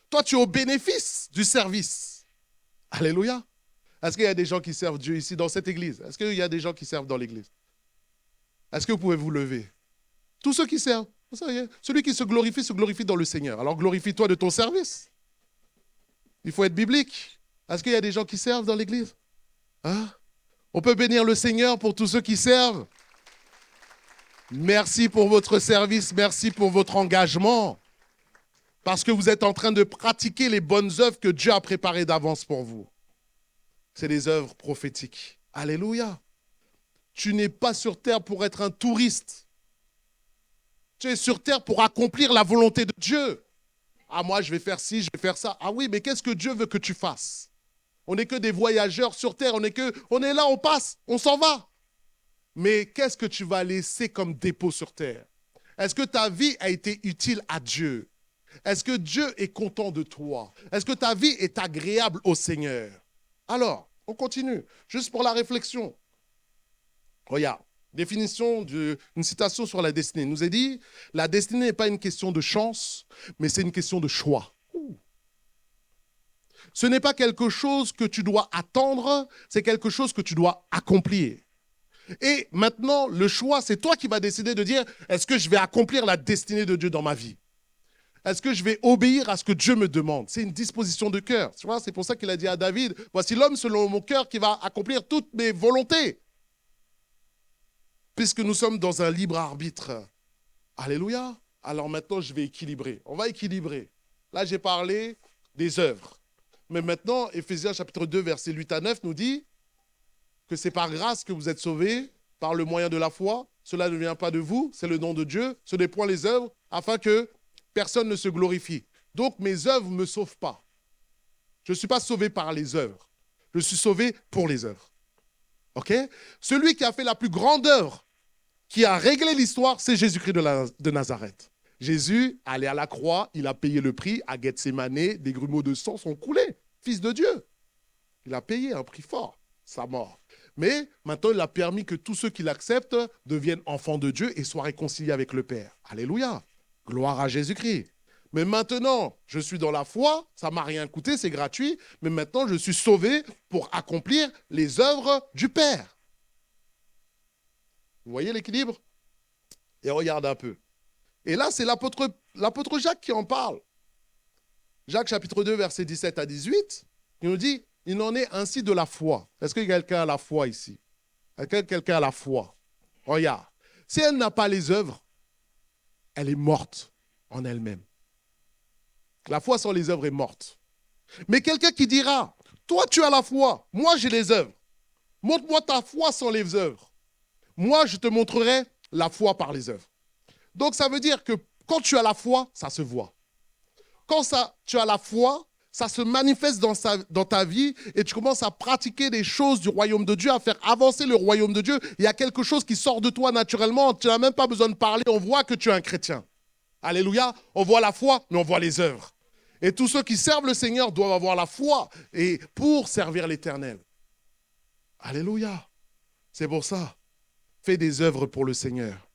Toi, tu es au bénéfice du service. Alléluia. Est-ce qu'il y a des gens qui servent Dieu ici dans cette église? Est-ce qu'il y a des gens qui servent dans l'église? Est-ce que vous pouvez vous lever? Tous ceux qui servent. Celui qui se glorifie dans le Seigneur. Alors glorifie-toi de ton service. Il faut être biblique. Est-ce qu'il y a des gens qui servent dans l'église? Hein? On peut bénir le Seigneur pour tous ceux qui servent. Merci pour votre service, merci pour votre engagement. Parce que vous êtes en train de pratiquer les bonnes œuvres que Dieu a préparées d'avance pour vous. C'est des œuvres prophétiques. Alléluia. Tu n'es pas sur terre pour être un touriste. Tu es sur terre pour accomplir la volonté de Dieu. Ah, moi, je vais faire ci, je vais faire ça. Ah oui, mais qu'est-ce que Dieu veut que tu fasses? On n'est que des voyageurs sur terre. On est là, on passe, on s'en va. Mais qu'est-ce que tu vas laisser comme dépôt sur terre? Est-ce que ta vie a été utile à Dieu? Est-ce que Dieu est content de toi? Est-ce que ta vie est agréable au Seigneur? Alors, on continue. Juste pour la réflexion. Regarde. Définition d'une citation sur la destinée. Il nous est dit, la destinée n'est pas une question de chance, mais c'est une question de choix. Ce n'est pas quelque chose que tu dois attendre, c'est quelque chose que tu dois accomplir. Et maintenant, le choix, c'est toi qui vas décider de dire, est-ce que je vais accomplir la destinée de Dieu dans ma vie? Est-ce que je vais obéir à ce que Dieu me demande? C'est une disposition de cœur. Tu vois, c'est pour ça qu'il a dit à David, voici l'homme selon mon cœur qui va accomplir toutes mes volontés. Puisque nous sommes dans un libre arbitre. Alléluia. Alors maintenant, je vais équilibrer. On va équilibrer. Là, j'ai parlé des œuvres. Mais maintenant, Éphésiens chapitre 2, versets 8 à 9 nous dit que c'est par grâce que vous êtes sauvés, par le moyen de la foi. Cela ne vient pas de vous, c'est le don de Dieu. Ce n'est point les œuvres, afin que personne ne se glorifie. Donc, mes œuvres ne me sauvent pas. Je ne suis pas sauvé par les œuvres. Je suis sauvé pour les œuvres. OK? Celui qui a fait la plus grande œuvre, qui a réglé l'histoire, c'est Jésus-Christ de Nazareth. Jésus, allé à la croix, il a payé le prix. À Gethsémane, des grumeaux de sang sont coulés. Fils de Dieu. Il a payé un prix fort, sa mort. Mais maintenant, il a permis que tous ceux qui l'acceptent deviennent enfants de Dieu et soient réconciliés avec le Père. Alléluia. Gloire à Jésus-Christ. Mais maintenant, je suis dans la foi, ça ne m'a rien coûté, c'est gratuit. Mais maintenant, je suis sauvé pour accomplir les œuvres du Père. Vous voyez l'équilibre? Et regarde un peu. Et là, c'est l'apôtre Jacques qui en parle. Jacques chapitre 2, versets 17 à 18, il nous dit, il en est ainsi de la foi. Est-ce que quelqu'un a la foi ici? Est-ce que quelqu'un a la foi? Regarde. Si elle n'a pas les œuvres, elle est morte en elle-même. La foi sans les œuvres est morte. Mais quelqu'un qui dira, toi tu as la foi, moi j'ai les œuvres. Montre-moi ta foi sans les œuvres. Moi, je te montrerai la foi par les œuvres. Donc, ça veut dire que quand tu as la foi, ça se voit. Quand tu as la foi, ça se manifeste dans ta vie et tu commences à pratiquer des choses du royaume de Dieu, à faire avancer le royaume de Dieu. Il y a quelque chose qui sort de toi naturellement. Tu n'as même pas besoin de parler. On voit que tu es un chrétien. Alléluia. On voit la foi, mais on voit les œuvres. Et tous ceux qui servent le Seigneur doivent avoir la foi et pour servir l'Éternel. Alléluia. C'est pour ça. Fais des œuvres pour le Seigneur.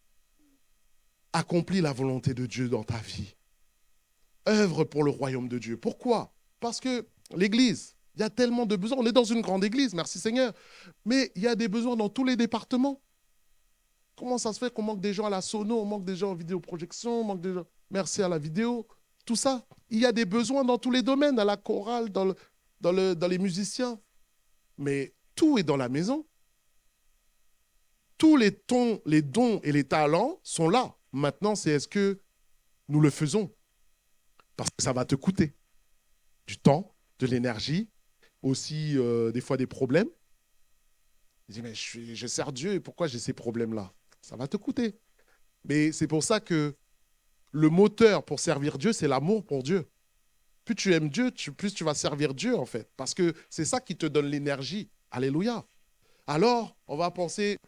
Accomplis la volonté de Dieu dans ta vie. œuvre pour le royaume de Dieu. Pourquoi? Parce que l'Église, il y a tellement de besoins. On est dans une grande Église, merci Seigneur. Mais il y a des besoins dans tous les départements. Comment ça se fait qu'on manque des gens à la sono, on manque des gens en vidéoprojection, on manque des gens... Merci à la vidéo, tout ça. Il y a des besoins dans tous les domaines, à la chorale, dans les musiciens. Mais tout est dans la maison. Tous les dons et les talents sont là. Maintenant, c'est est-ce que nous le faisons? Parce que ça va te coûter du temps, de l'énergie, aussi des fois des problèmes. Je dis, mais je sers Dieu et pourquoi j'ai ces problèmes-là? Ça va te coûter. Mais c'est pour ça que le moteur pour servir Dieu, c'est l'amour pour Dieu. Plus tu aimes Dieu, plus tu vas servir Dieu, en fait. Parce que c'est ça qui te donne l'énergie. Alléluia. Alors, on va passer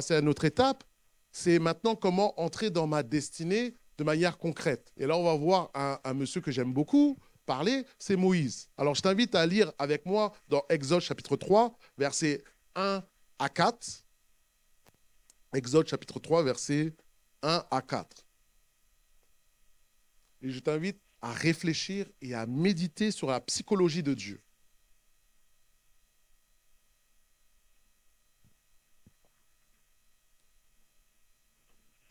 à une autre étape. C'est maintenant comment entrer dans ma destinée de manière concrète. Et là, on va voir un monsieur que j'aime beaucoup parler, c'est Moïse. Alors, je t'invite à lire avec moi dans Exode chapitre 3, versets 1 à 4. Exode chapitre 3, versets 1 à 4. Et je t'invite à réfléchir et à méditer sur la psychologie de Dieu.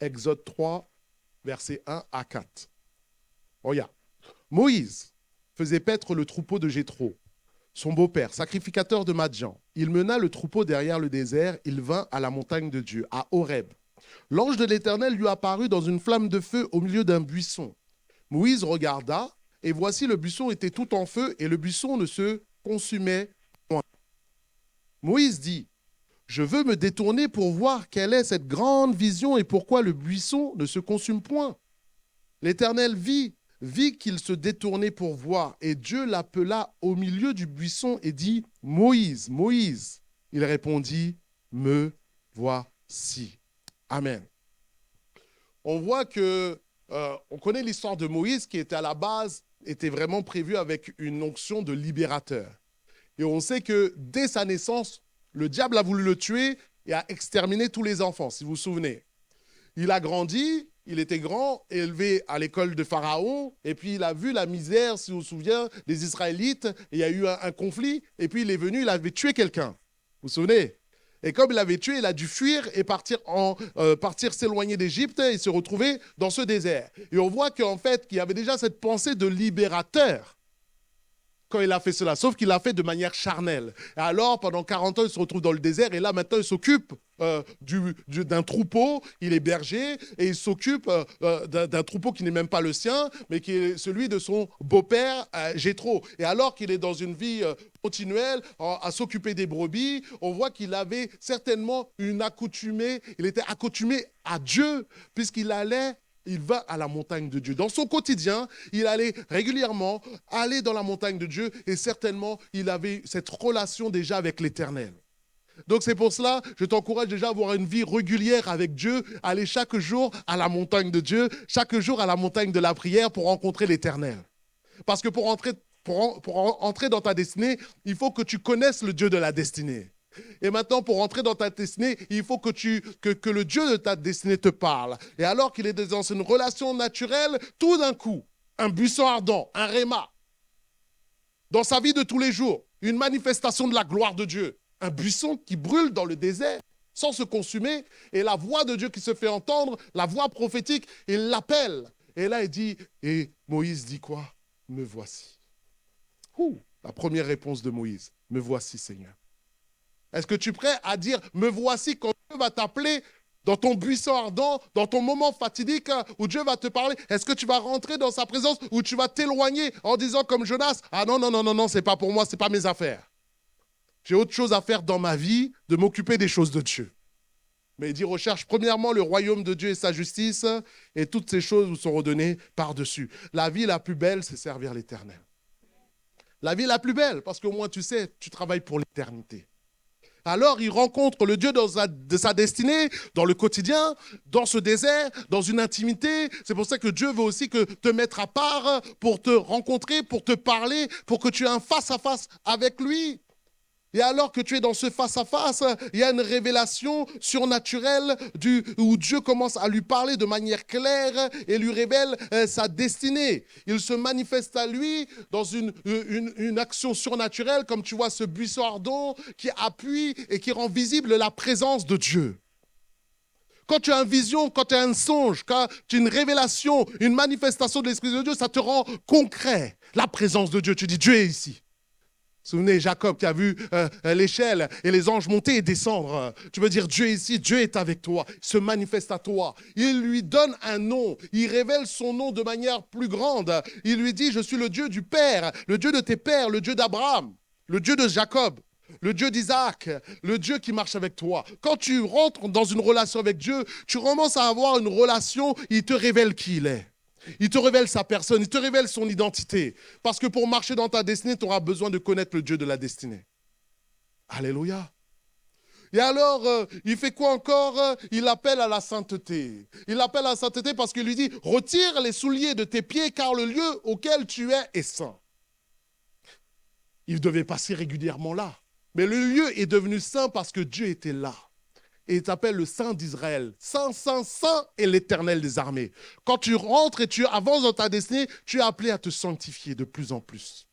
Exode 3, versets 1 à 4. Regarde. Moïse faisait paître le troupeau de Jéthro, son beau-père, sacrificateur de Madian. Il mena le troupeau derrière le désert. Il vint à la montagne de Dieu, à Horeb. L'ange de l'Éternel lui apparut dans une flamme de feu au milieu d'un buisson. Moïse regarda, et voici le buisson était tout en feu, et le buisson ne se consumait point. Moïse dit, je veux me détourner pour voir quelle est cette grande vision et pourquoi le buisson ne se consume point. L'Éternel vit qu'il se détournait pour voir, et Dieu l'appela au milieu du buisson et dit, Moïse, Moïse. Il répondit, me voici. Amen. On voit que, on connaît l'histoire de Moïse qui était à la base, était vraiment prévu avec une onction de libérateur. Et on sait que dès sa naissance, le diable a voulu le tuer et a exterminé tous les enfants, si vous vous souvenez. Il a grandi, il était grand, élevé à l'école de Pharaon, et puis il a vu la misère, si vous vous souvenez, des Israélites, et il y a eu un conflit, et puis il est venu, il avait tué quelqu'un. Vous vous souvenez? Et comme il l'avait tué, il a dû fuir et partir s'éloigner d'Égypte et se retrouver dans ce désert. Et on voit qu'en fait, qu'il y avait déjà cette pensée de libérateur quand il a fait cela, sauf qu'il l'a fait de manière charnelle. Et alors, pendant 40 ans, il se retrouve dans le désert, et là, maintenant, il s'occupe d'un troupeau, il est berger, et il s'occupe d'un troupeau qui n'est même pas le sien, mais qui est celui de son beau-père, Jéthro. Et alors qu'il est dans une vie continuelle, à s'occuper des brebis, on voit qu'il avait certainement il était accoutumé à Dieu, puisqu'il va à la montagne de Dieu. Dans son quotidien, il allait régulièrement aller dans la montagne de Dieu et certainement, il avait cette relation déjà avec l'Éternel. Donc c'est pour cela, je t'encourage déjà à avoir une vie régulière avec Dieu, aller chaque jour à la montagne de Dieu, chaque jour à la montagne de la prière pour rencontrer l'Éternel. Parce que pour entrer dans ta destinée, il faut que tu connaisses le Dieu de la destinée. Et maintenant, pour entrer dans ta destinée, il faut que le Dieu de ta destinée te parle. Et alors qu'il est dans une relation naturelle, tout d'un coup, un buisson ardent, un réma, dans sa vie de tous les jours, une manifestation de la gloire de Dieu, un buisson qui brûle dans le désert sans se consumer, et la voix de Dieu qui se fait entendre, la voix prophétique, il l'appelle. Et là, il dit, et Moïse dit quoi? Me voici. La première réponse de Moïse, me voici, Seigneur. Est-ce que tu es prêt à dire, me voici quand Dieu va t'appeler dans ton buisson ardent, dans ton moment fatidique où Dieu va te parler? Est-ce que tu vas rentrer dans sa présence ou tu vas t'éloigner en disant comme Jonas, ah non, non, non, non, non, c'est pas pour moi, c'est pas mes affaires. J'ai autre chose à faire dans ma vie, de m'occuper des choses de Dieu. Mais il dit, recherche premièrement le royaume de Dieu et sa justice, et toutes ces choses vous sont redonnées par-dessus. La vie la plus belle, c'est servir l'Éternel. La vie la plus belle, parce qu'au moins tu sais, tu travailles pour l'éternité. Alors, il rencontre le Dieu de sa destinée, dans le quotidien, dans ce désert, dans une intimité. C'est pour ça que Dieu veut aussi te mettre à part pour te rencontrer, pour te parler, pour que tu aies un face-à-face avec lui. Et alors que tu es dans ce face-à-face, il y a une révélation surnaturelle où Dieu commence à lui parler de manière claire et lui révèle sa destinée. Il se manifeste à lui dans une action surnaturelle, comme tu vois ce buisson ardent qui appuie et qui rend visible la présence de Dieu. Quand tu as une vision, quand tu as un songe, quand tu as une révélation, une manifestation de l'Esprit de Dieu, ça te rend concret la présence de Dieu. Tu dis, Dieu est ici. Souvenez Jacob qui a vu l'échelle et les anges monter et descendre. Tu veux dire Dieu est ici, Dieu est avec toi, il se manifeste à toi. Il lui donne un nom, il révèle son nom de manière plus grande. Il lui dit, je suis le Dieu du Père, le Dieu de tes pères, le Dieu d'Abraham, le Dieu de Jacob, le Dieu d'Isaac, le Dieu qui marche avec toi. Quand tu rentres dans une relation avec Dieu, tu commences à avoir une relation, il te révèle qui il est. Il te révèle sa personne, il te révèle son identité. Parce que pour marcher dans ta destinée, tu auras besoin de connaître le Dieu de la destinée. Alléluia. Et alors, il fait quoi encore? Il appelle à la sainteté. Il appelle à la sainteté parce qu'il lui dit, retire les souliers de tes pieds car le lieu auquel tu es est saint. Il devait passer régulièrement là. Mais le lieu est devenu saint parce que Dieu était là. Et il t'appelle le Saint d'Israël. Saint, Saint, Saint est l'Éternel des armées. Quand tu rentres et tu avances dans ta destinée, tu es appelé à te sanctifier de plus en plus.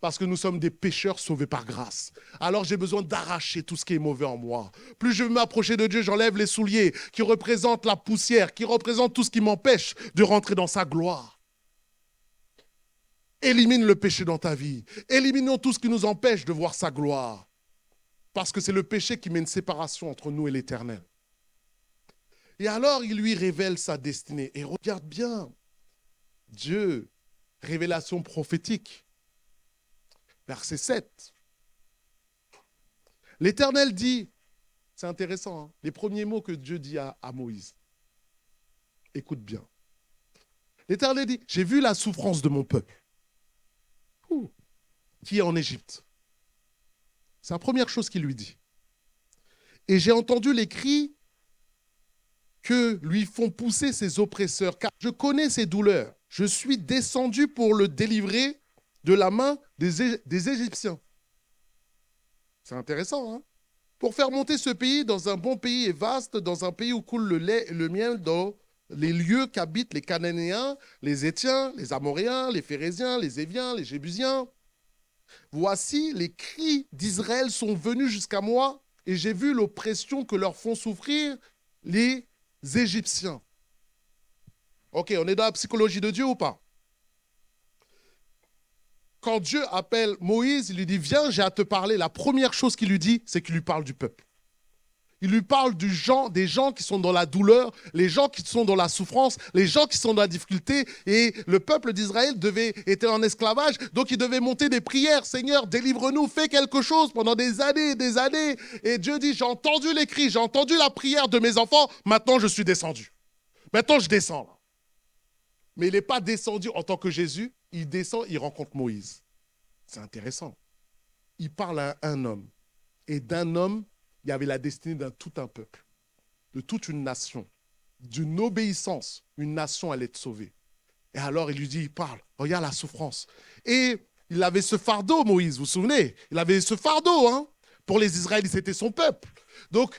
Parce que nous sommes des pécheurs sauvés par grâce. Alors j'ai besoin d'arracher tout ce qui est mauvais en moi. Plus je veux m'approcher de Dieu, j'enlève les souliers qui représentent la poussière, qui représentent tout ce qui m'empêche de rentrer dans sa gloire. Élimine le péché dans ta vie. Éliminons tout ce qui nous empêche de voir sa gloire. Parce que c'est le péché qui met une séparation entre nous et l'Éternel. Et alors, il lui révèle sa destinée. Et regarde bien, Dieu, révélation prophétique, verset 7. L'Éternel dit, c'est intéressant, hein, les premiers mots que Dieu dit à Moïse. Écoute bien. L'Éternel dit, j'ai vu la souffrance de mon peuple, qui est en Égypte. C'est la première chose qu'il lui dit. Et j'ai entendu les cris que lui font pousser ses oppresseurs, car je connais ses douleurs. Je suis descendu pour le délivrer de la main des Égyptiens. C'est intéressant, hein? Pour faire monter ce pays dans un bon pays et vaste, dans un pays où coule le lait et le miel, dans les lieux qu'habitent les Cananéens, les Hétiens, les Amoréens, les Phéréziens, les Éviens, les Jébusiens. Voici, les cris d'Israël sont venus jusqu'à moi et j'ai vu l'oppression que leur font souffrir les Égyptiens. Ok, on est dans la psychologie de Dieu ou pas? Quand Dieu appelle Moïse, il lui dit, viens, j'ai à te parler. La première chose qu'il lui dit, c'est qu'il lui parle du peuple. Il lui parle des gens qui sont dans la douleur, les gens qui sont dans la souffrance, les gens qui sont dans la difficulté. Et le peuple d'Israël était en esclavage, donc il devait monter des prières. Seigneur, délivre-nous, fais quelque chose pendant des années et des années. Et Dieu dit, j'ai entendu les cris, j'ai entendu la prière de mes enfants, maintenant je suis descendu. Maintenant je descends. Là. Mais il n'est pas descendu en tant que Jésus, il descend, il rencontre Moïse. C'est intéressant. Il parle à un homme. Et d'un homme, il y avait la destinée d'un tout un peuple, de toute une nation. D'une obéissance, une nation allait être sauvée. Et alors, il lui dit, il parle, regarde la souffrance. Et il avait ce fardeau, Moïse, vous vous souvenez? Il avait ce fardeau, hein? Pour les Israélites, c'était son peuple. Donc,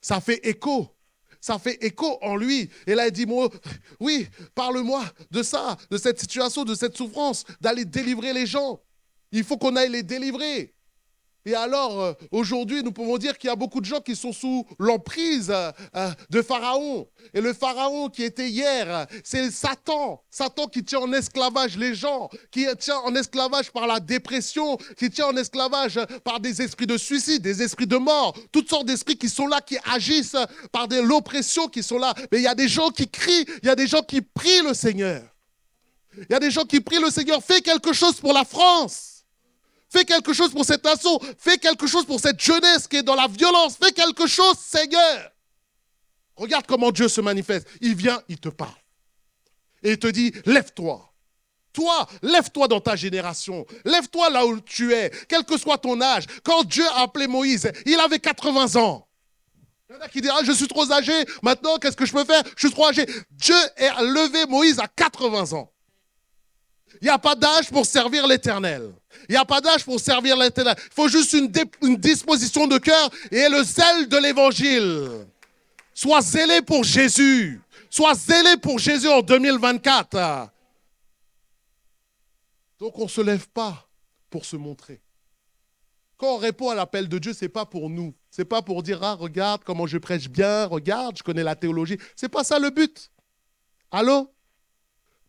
ça fait écho. Ça fait écho en lui. Et là, il dit, oui, parle-moi de ça, de cette situation, de cette souffrance, d'aller délivrer les gens. Il faut qu'on aille les délivrer. Et alors, aujourd'hui, nous pouvons dire qu'il y a beaucoup de gens qui sont sous l'emprise de Pharaon. Et le Pharaon qui était hier, c'est Satan. Satan qui tient en esclavage les gens, qui tient en esclavage par la dépression, qui tient en esclavage par des esprits de suicide, des esprits de mort, toutes sortes d'esprits qui sont là, qui agissent par l'oppression qui sont là. Mais il y a des gens qui crient, il y a des gens qui prient le Seigneur. Il y a des gens qui prient le Seigneur, fais quelque chose pour la France. Fais quelque chose pour cette nation. Fais quelque chose pour cette jeunesse qui est dans la violence. Fais quelque chose, Seigneur. Regarde comment Dieu se manifeste. Il vient, il te parle. Et il te dit, lève-toi. Toi, lève-toi dans ta génération. Lève-toi là où tu es, quel que soit ton âge. Quand Dieu a appelé Moïse, il avait 80 ans. Il y en a qui disent, je suis trop âgé. Maintenant, qu'est-ce que je peux faire? Je suis trop âgé. Dieu a levé Moïse à 80 ans. Il n'y a pas d'âge pour servir l'Éternel. Il n'y a pas d'âge pour servir l'Éternel. Il faut juste une disposition de cœur et le zèle de l'Évangile. Sois zélé pour Jésus. Sois zélé pour Jésus en 2024. Donc on ne se lève pas pour se montrer. Quand on répond à l'appel de Dieu, ce n'est pas pour nous. Ce n'est pas pour dire, ah, regarde comment je prêche bien, regarde, je connais la théologie. Ce n'est pas ça le but. Allô?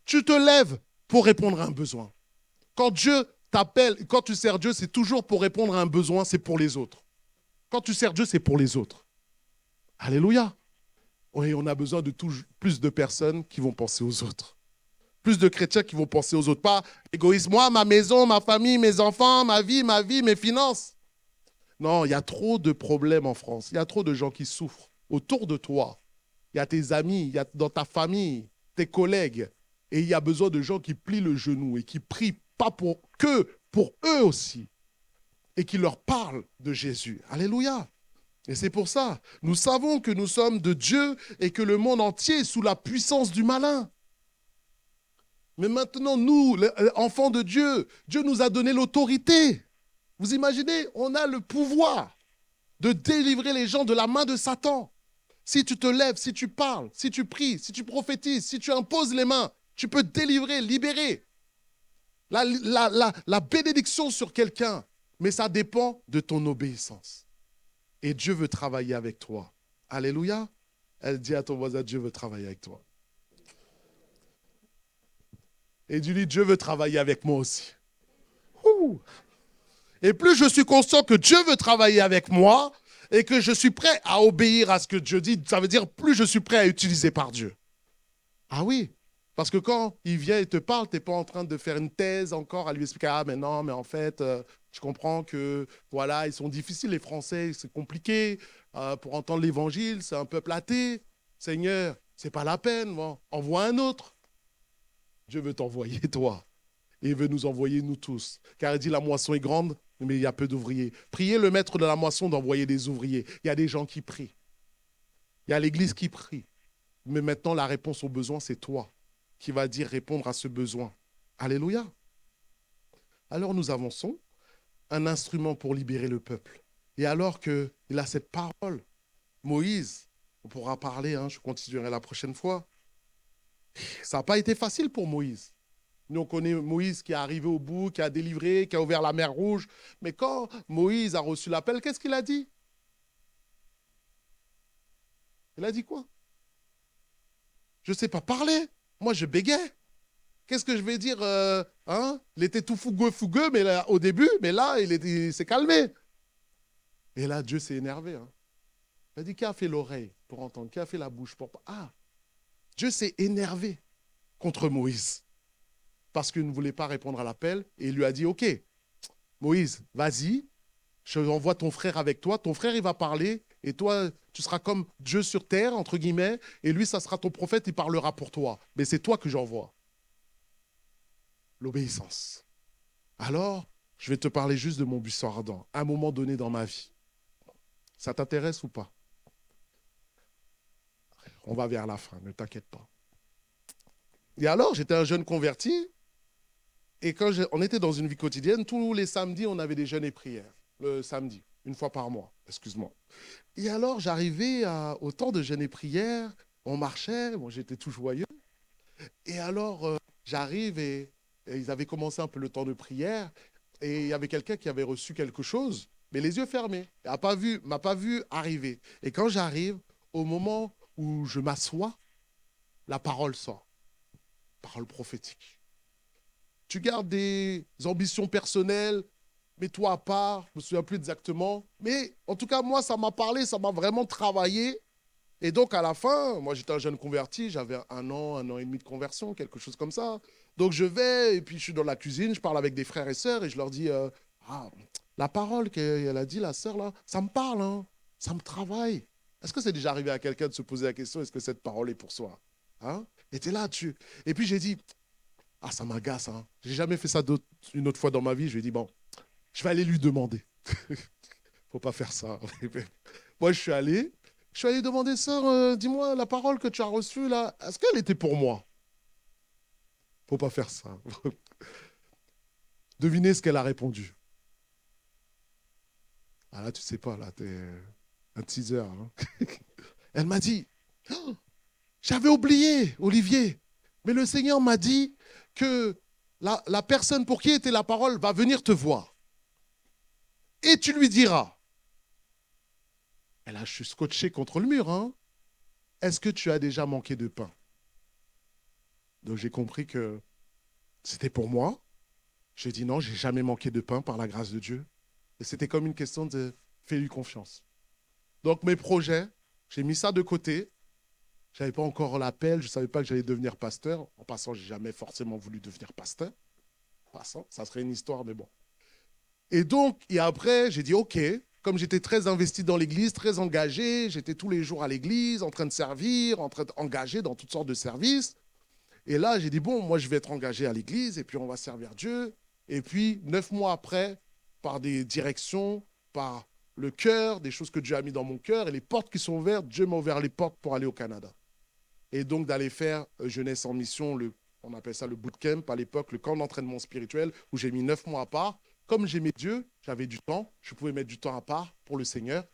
Tu te lèves pour répondre à un besoin. Quand Dieu t'appelle, quand tu sers Dieu, c'est toujours pour répondre à un besoin, c'est pour les autres. Quand tu sers Dieu, c'est pour les autres. Alléluia. Oui, on a besoin de plus de personnes qui vont penser aux autres. Plus de chrétiens qui vont penser aux autres. Pas égoïste, moi, ma maison, ma famille, mes enfants, ma vie, mes finances. Non, il y a trop de problèmes en France. Il y a trop de gens qui souffrent autour de toi. Il y a tes amis, il y a dans ta famille, tes collègues. Et il y a besoin de gens qui plient le genou et qui prient pas pour eux aussi. Et qui leur parlent de Jésus. Alléluia. Et c'est pour ça, nous savons que nous sommes de Dieu et que le monde entier est sous la puissance du malin. Mais maintenant, nous, les enfants de Dieu, Dieu nous a donné l'autorité. Vous imaginez, on a le pouvoir de délivrer les gens de la main de Satan. Si tu te lèves, si tu parles, si tu pries, si tu prophétises, si tu imposes les mains, tu peux délivrer, libérer la bénédiction sur quelqu'un. Mais ça dépend de ton obéissance. Et Dieu veut travailler avec toi. Alléluia. Elle dit à ton voisin, Dieu veut travailler avec toi. Et tu dis, Dieu veut travailler avec moi aussi. Ouh. Et plus je suis conscient que Dieu veut travailler avec moi et que je suis prêt à obéir à ce que Dieu dit, ça veut dire plus je suis prêt à utiliser par Dieu. Ah oui, parce que quand il vient et te parle, tu n'es pas en train de faire une thèse encore à lui expliquer, ah mais non, mais en fait, je comprends que voilà, ils sont difficiles les Français, c'est compliqué, pour entendre l'évangile, c'est un peuple athée. Seigneur, c'est pas la peine, bon, envoie un autre. Dieu veut t'envoyer toi. Et il veut nous envoyer nous tous. Car il dit la moisson est grande, mais il y a peu d'ouvriers. Priez le maître de la moisson d'envoyer des ouvriers. Il y a des gens qui prient. Il y a l'église qui prie. Mais maintenant, la réponse au besoin, c'est toi qui vas dire répondre à ce besoin. Alléluia. Alors nous avançons. Un instrument pour libérer le peuple. Et alors qu'il a cette parole, Moïse, on pourra parler, je continuerai la prochaine fois. Ça n'a pas été facile pour Moïse. Nous, on connaît Moïse qui est arrivé au bout, qui a délivré, qui a ouvert la mer Rouge. Mais quand Moïse a reçu l'appel, qu'est-ce qu'il a dit? Il a dit quoi? Je ne sais pas parler. Moi, je bégayais. Qu'est-ce que je vais dire Il était tout fougueux mais là, au début, mais là, il s'est calmé. Et là, Dieu s'est énervé. Il a dit, qui a fait l'oreille pour entendre? Qui a fait la bouche pour... Ah, Dieu s'est énervé contre Moïse parce qu'il ne voulait pas répondre à l'appel et il lui a dit, ok, Moïse, vas-y, je envoie ton frère avec toi. Ton frère, il va parler et toi, tu seras comme Dieu sur terre, entre guillemets, et lui, ça sera ton prophète, il parlera pour toi. Mais c'est toi que j'envoie. L'obéissance. Alors, je vais te parler juste de mon buisson ardent, à un moment donné dans ma vie. Ça t'intéresse ou pas? On va vers la fin, ne t'inquiète pas. Et alors, j'étais un jeune converti, et quand on était dans une vie quotidienne, tous les samedis, on avait des jeûnes et prières. Le samedi, une fois par mois, excuse-moi. Et alors, j'arrivais au temps de jeûne et prières, on marchait, bon, j'étais tout joyeux. Et alors, j'arrive et ils avaient commencé un peu le temps de prière, et il y avait quelqu'un qui avait reçu quelque chose, mais les yeux fermés. Il m'a pas vu arriver. Et quand j'arrive, au moment où je m'assois, la parole sort. Parole prophétique. Tu gardes des ambitions personnelles, mets-toi à part, je ne me souviens plus exactement. Mais en tout cas, moi, ça m'a parlé, ça m'a vraiment travaillé. Et donc, à la fin, moi, j'étais un jeune converti, j'avais un an et demi de conversion, quelque chose comme ça. Donc, je vais, et puis je suis dans la cuisine, je parle avec des frères et sœurs, et je leur dis, la parole qu'elle a dit, la sœur, là, ça me parle, ça me travaille. Est-ce que c'est déjà arrivé à quelqu'un de se poser la question, est-ce que cette parole est pour soi? Et t'es là, Et puis, j'ai dit, ça m'agace, J'ai jamais fait ça une autre fois dans ma vie. Je lui ai dit, bon, je vais aller lui demander. Faut pas faire ça. Moi, je suis allé demander, sœur, dis-moi, la parole que tu as reçue, là, est-ce qu'elle était pour moi? Faut pas faire ça. Devinez ce qu'elle a répondu. Ah là, tu sais pas, là, t'es un teaser. Hein. Elle m'a dit, oh, j'avais oublié, Olivier, mais le Seigneur m'a dit que la personne pour qui était la parole va venir te voir. Et tu lui diras. Et là, je suis scotché contre le mur. Hein. Est-ce que tu as déjà manqué de pain? Donc j'ai compris que c'était pour moi. J'ai dit non, j'ai jamais manqué de pain par la grâce de Dieu. Et c'était comme une question de fais-lui confiance. Donc mes projets, j'ai mis ça de côté. Je n'avais pas encore l'appel, je ne savais pas que j'allais devenir pasteur. En passant, je n'ai jamais forcément voulu devenir pasteur. En passant, ça serait une histoire, mais bon. Et donc, et après, j'ai dit ok, comme j'étais très investi dans l'église, très engagé, j'étais tous les jours à l'église, en train de servir, en train d'engager dans toutes sortes de services. Et là, j'ai dit bon, moi je vais être engagé à l'église et puis on va servir Dieu. Et puis, 9 mois après, par des directions, par le cœur, des choses que Dieu a mis dans mon cœur et les portes qui sont ouvertes, Dieu m'a ouvert les portes pour aller au Canada. Et donc d'aller faire Jeunesse en mission, on appelle ça le bootcamp à l'époque, le camp d'entraînement spirituel, où j'ai mis 9 mois à part. Comme j'aimais Dieu, j'avais du temps, je pouvais mettre du temps à part pour le Seigneur.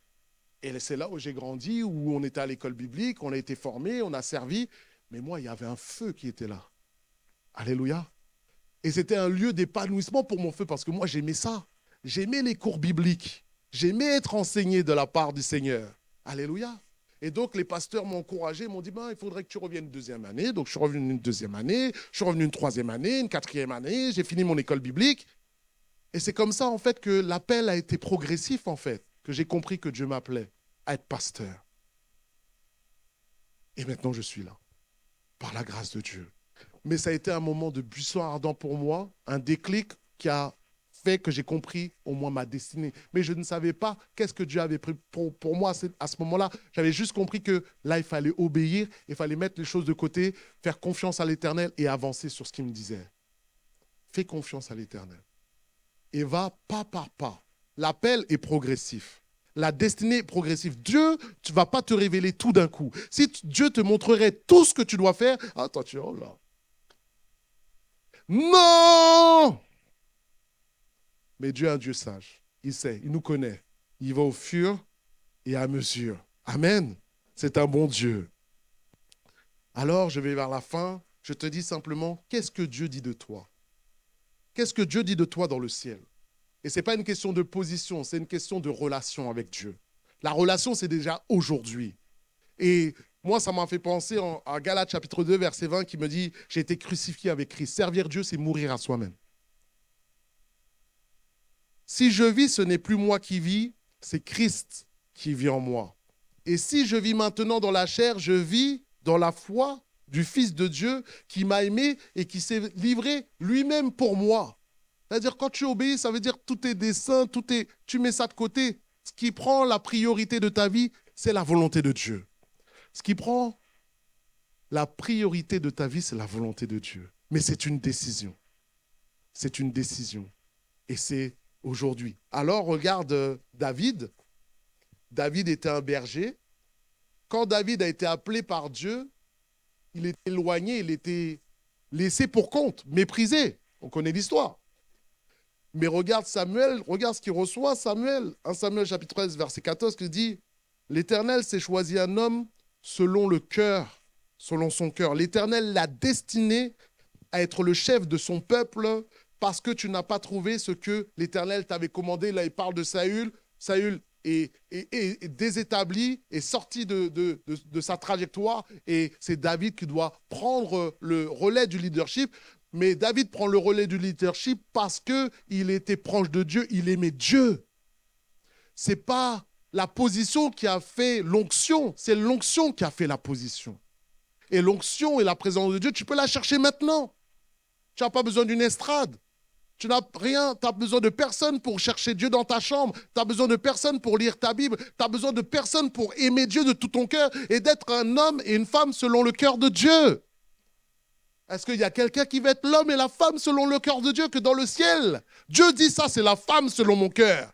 Et c'est là où j'ai grandi, où on était à l'école biblique, on a été formés, on a servi. Mais moi, il y avait un feu qui était là. Alléluia. Et c'était un lieu d'épanouissement pour mon feu, parce que moi, j'aimais ça. J'aimais les cours bibliques. J'aimais être enseigné de la part du Seigneur. Alléluia. Et donc, les pasteurs m'ont encouragé, m'ont dit, il faudrait que tu reviennes une deuxième année. Donc, je suis revenu une deuxième année, je suis revenu une troisième année, une quatrième année, j'ai fini mon école biblique. Et c'est comme ça, en fait, que l'appel a été progressif, en fait, que j'ai compris que Dieu m'appelait à être pasteur. Et maintenant, je suis là, par la grâce de Dieu. Mais ça a été un moment de buisson ardent pour moi, un déclic qui a fait que j'ai compris au moins ma destinée. Mais je ne savais pas qu'est-ce que Dieu avait pris pour moi à ce moment-là. J'avais juste compris que là, il fallait obéir, il fallait mettre les choses de côté, faire confiance à l'Éternel et avancer sur ce qu'il me disait. Fais confiance à l'Éternel. Et va pas par pas. L'appel est progressif. La destinée est progressive. Dieu, tu ne vas pas te révéler tout d'un coup. Si Dieu te montrerait tout ce que tu dois faire, attends, tu es là. Non! Mais Dieu est un Dieu sage. Il sait, il nous connaît. Il va au fur et à mesure. Amen. C'est un bon Dieu. Alors, je vais vers la fin. Je te dis simplement, qu'est-ce que Dieu dit de toi? Qu'est-ce que Dieu dit de toi dans le ciel? Et ce n'est pas une question de position, c'est une question de relation avec Dieu. La relation, c'est déjà aujourd'hui. Et moi, ça m'a fait penser à Galates chapitre 2, verset 20, qui me dit « J'ai été crucifié avec Christ. Servir Dieu, c'est mourir à soi-même. Si je vis, ce n'est plus moi qui vis, c'est Christ qui vit en moi. Et si je vis maintenant dans la chair, je vis dans la foi du Fils de Dieu qui m'a aimé et qui s'est livré lui-même pour moi. » C'est-à-dire, quand tu obéis, ça veut dire tous tes desseins, tu mets ça de côté. Ce qui prend la priorité de ta vie, c'est la volonté de Dieu. Ce qui prend la priorité de ta vie, c'est la volonté de Dieu. Mais c'est une décision. C'est une décision. Et c'est aujourd'hui. Alors, regarde David. David était un berger. Quand David a été appelé par Dieu, il était éloigné, il était laissé pour compte, méprisé. On connaît l'histoire. Mais regarde Samuel, regarde ce qu'il reçoit, Samuel. 1 Samuel chapitre 13, verset 14, qui dit « L'Éternel s'est choisi un homme selon le cœur, selon son cœur. L'Éternel l'a destiné à être le chef de son peuple parce que tu n'as pas trouvé ce que l'Éternel t'avait commandé. » Là, il parle de Saül. Saül est désétabli, est sorti de sa trajectoire et c'est David qui doit prendre le relais du leadership. Mais David prend le relais du leadership parce qu'il était proche de Dieu, il aimait Dieu. Ce n'est pas la position qui a fait l'onction, c'est l'onction qui a fait la position. Et l'onction et la présence de Dieu, tu peux la chercher maintenant. Tu n'as pas besoin d'une estrade. Tu n'as rien, tu as besoin de personne pour chercher Dieu dans ta chambre. Tu as besoin de personne pour lire ta Bible. Tu as besoin de personne pour aimer Dieu de tout ton cœur et d'être un homme et une femme selon le cœur de Dieu. Est-ce qu'il y a quelqu'un qui va être l'homme et la femme selon le cœur de Dieu que dans le ciel? Dieu dit ça, c'est la femme selon mon cœur.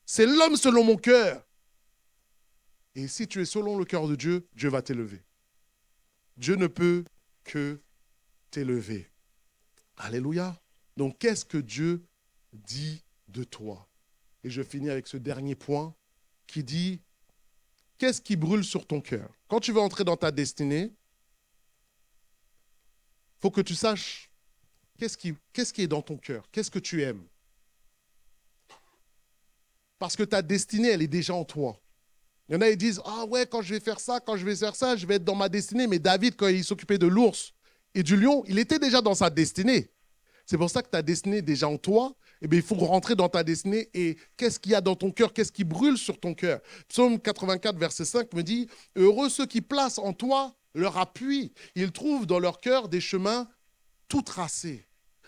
C'est l'homme selon mon cœur. Et si tu es selon le cœur de Dieu, Dieu va t'élever. Dieu ne peut que t'élever. Alléluia. Donc, qu'est-ce que Dieu dit de toi? Et je finis avec ce dernier point qui dit, qu'est-ce qui brûle sur ton cœur? Quand tu veux entrer dans ta destinée, il faut que tu saches qu'est-ce qui est dans ton cœur, qu'est-ce que tu aimes. Parce que ta destinée, elle est déjà en toi. Il y en a, ils disent, ah ouais, quand je vais faire ça, quand je vais faire ça, je vais être dans ma destinée. Mais David, quand il s'occupait de l'ours et du lion, il était déjà dans sa destinée. C'est pour ça que ta destinée est déjà en toi. Eh bien, il faut rentrer dans ta destinée. Et qu'est-ce qu'il y a dans ton cœur? Qu'est-ce qui brûle sur ton cœur? Psaume 84, verset 5 me dit, heureux ceux qui placent en toi leur appui. Ils trouvent dans leur cœur des chemins tout tracés.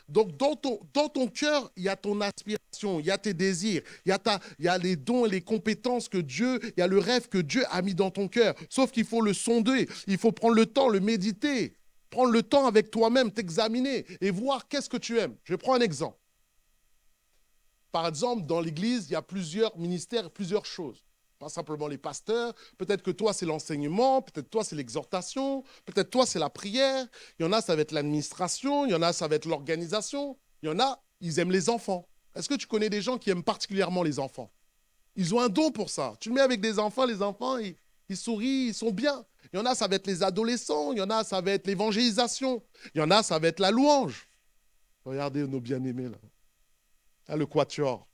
Donc, dans ton cœur, il y a ton aspiration, il y a tes désirs, il y a les dons et les compétences que Dieu, il y a le rêve que Dieu a mis dans ton cœur. Sauf qu'il faut le sonder, il faut prendre le temps, le méditer, prendre le temps avec toi-même, t'examiner et voir qu'est-ce que tu aimes. Je prends un exemple. Par exemple, dans l'Église, il y a plusieurs ministères, plusieurs choses. Pas simplement les pasteurs. Peut-être que toi, c'est l'enseignement. Peut-être toi, c'est l'exhortation. Peut-être toi, c'est la prière. Il y en a, ça va être l'administration. Il y en a, ça va être l'organisation. Il y en a, ils aiment les enfants. Est-ce que tu connais des gens qui aiment particulièrement les enfants? Ils ont un don pour ça. Tu le mets avec des enfants, les enfants, ils sourient, ils sont bien. Il y en a, ça va être les adolescents. Il y en a, ça va être l'évangélisation. Il y en a, ça va être la louange. Regardez nos bien-aimés là. Là, le quatuor.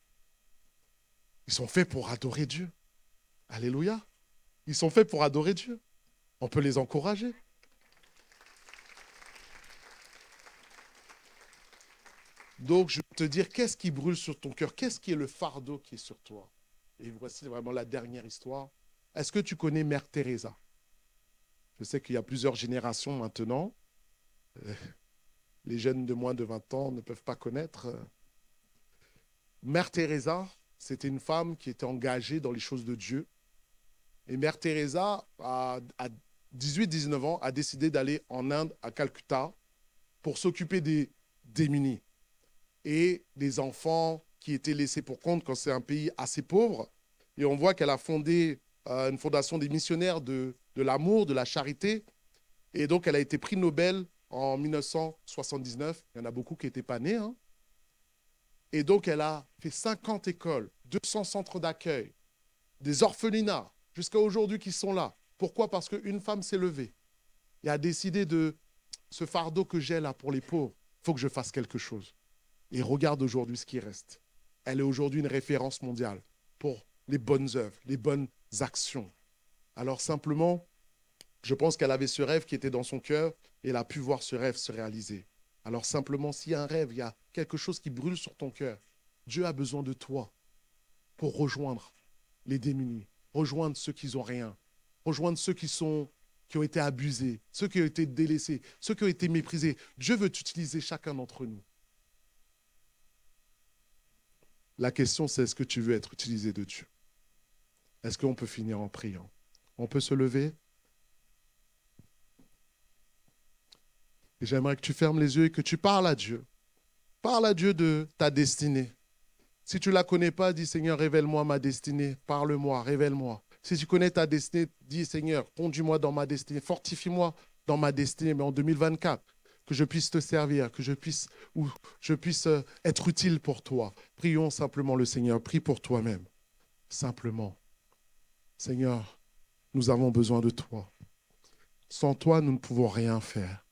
Ils sont faits pour adorer Dieu. Alléluia. Ils sont faits pour adorer Dieu. On peut les encourager. Donc, je vais te dire, qu'est-ce qui brûle sur ton cœur? Qu'est-ce qui est le fardeau qui est sur toi? Et voici vraiment la dernière histoire. Est-ce que tu connais Mère Teresa? Je sais qu'il y a plusieurs générations maintenant. Les jeunes de moins de 20 ans ne peuvent pas connaître. Mère Teresa, c'était une femme qui était engagée dans les choses de Dieu. Et Mère Teresa, à 18-19 ans, a décidé d'aller en Inde, à Calcutta, pour s'occuper des démunis et des enfants qui étaient laissés pour compte quand c'est un pays assez pauvre. Et on voit qu'elle a fondé une fondation des missionnaires de l'amour, de la charité. Et donc, elle a été prix Nobel en 1979. Il y en a beaucoup qui n'étaient pas nés. Hein. Et donc, elle a fait 50 écoles, 200 centres d'accueil, des orphelinats, jusqu'à aujourd'hui qui sont là. Pourquoi? Parce qu'une femme s'est levée et a décidé de ce fardeau que j'ai là pour les pauvres, il faut que je fasse quelque chose. Et regarde aujourd'hui ce qui reste. Elle est aujourd'hui une référence mondiale pour les bonnes œuvres, les bonnes actions. Alors simplement, je pense qu'elle avait ce rêve qui était dans son cœur et elle a pu voir ce rêve se réaliser. Alors simplement, s'il y a un rêve, il y a quelque chose qui brûle sur ton cœur, Dieu a besoin de toi pour rejoindre les démunis, rejoindre ceux qui n'ont rien, rejoindre ceux qui ont été abusés, ceux qui ont été délaissés, ceux qui ont été méprisés. Dieu veut utiliser chacun d'entre nous. La question, c'est est-ce que tu veux être utilisé de Dieu? Est-ce qu'on peut finir en priant? On peut se lever? Et j'aimerais que tu fermes les yeux et que tu parles à Dieu. Parle à Dieu de ta destinée. Si tu ne la connais pas, dis Seigneur, révèle-moi ma destinée. Parle-moi, révèle-moi. Si tu connais ta destinée, dis Seigneur, conduis-moi dans ma destinée. Fortifie-moi dans ma destinée, mais en 2024, que je puisse te servir, que je puisse être utile pour toi. Prions simplement le Seigneur. Prie pour toi-même. Simplement. Seigneur, nous avons besoin de toi. Sans toi, nous ne pouvons rien faire.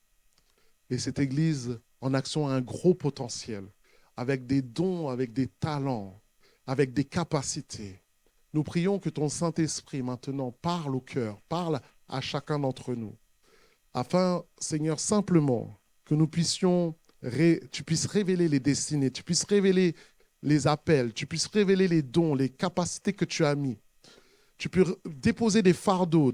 Et cette Église en action a un gros potentiel, avec des dons, avec des talents, avec des capacités. Nous prions que ton Saint-Esprit maintenant parle au cœur, parle à chacun d'entre nous, afin, Seigneur, simplement que nous puissions, tu puisses révéler les destinées, tu puisses révéler les appels, tu puisses révéler les dons, les capacités que tu as mis. Tu peux déposer des fardeaux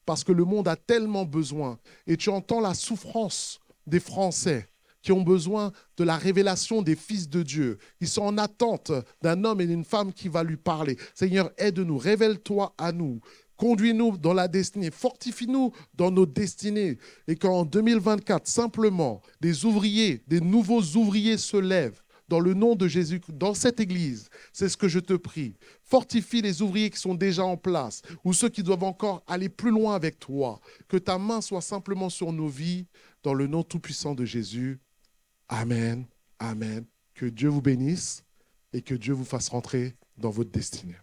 parce que le monde a tellement besoin. Et tu entends la souffrance des Français qui ont besoin de la révélation des fils de Dieu. Ils sont en attente d'un homme et d'une femme qui va lui parler. Seigneur, aide-nous, révèle-toi à nous. Conduis-nous dans la destinée, fortifie-nous dans nos destinées. Et qu'en 2024, simplement, des ouvriers, des nouveaux ouvriers se lèvent dans le nom de Jésus, dans cette Église. C'est ce que je te prie. Fortifie les ouvriers qui sont déjà en place ou ceux qui doivent encore aller plus loin avec toi. Que ta main soit simplement sur nos vies, dans le nom tout-puissant de Jésus. Amen. Amen. Que Dieu vous bénisse et que Dieu vous fasse rentrer dans votre destinée.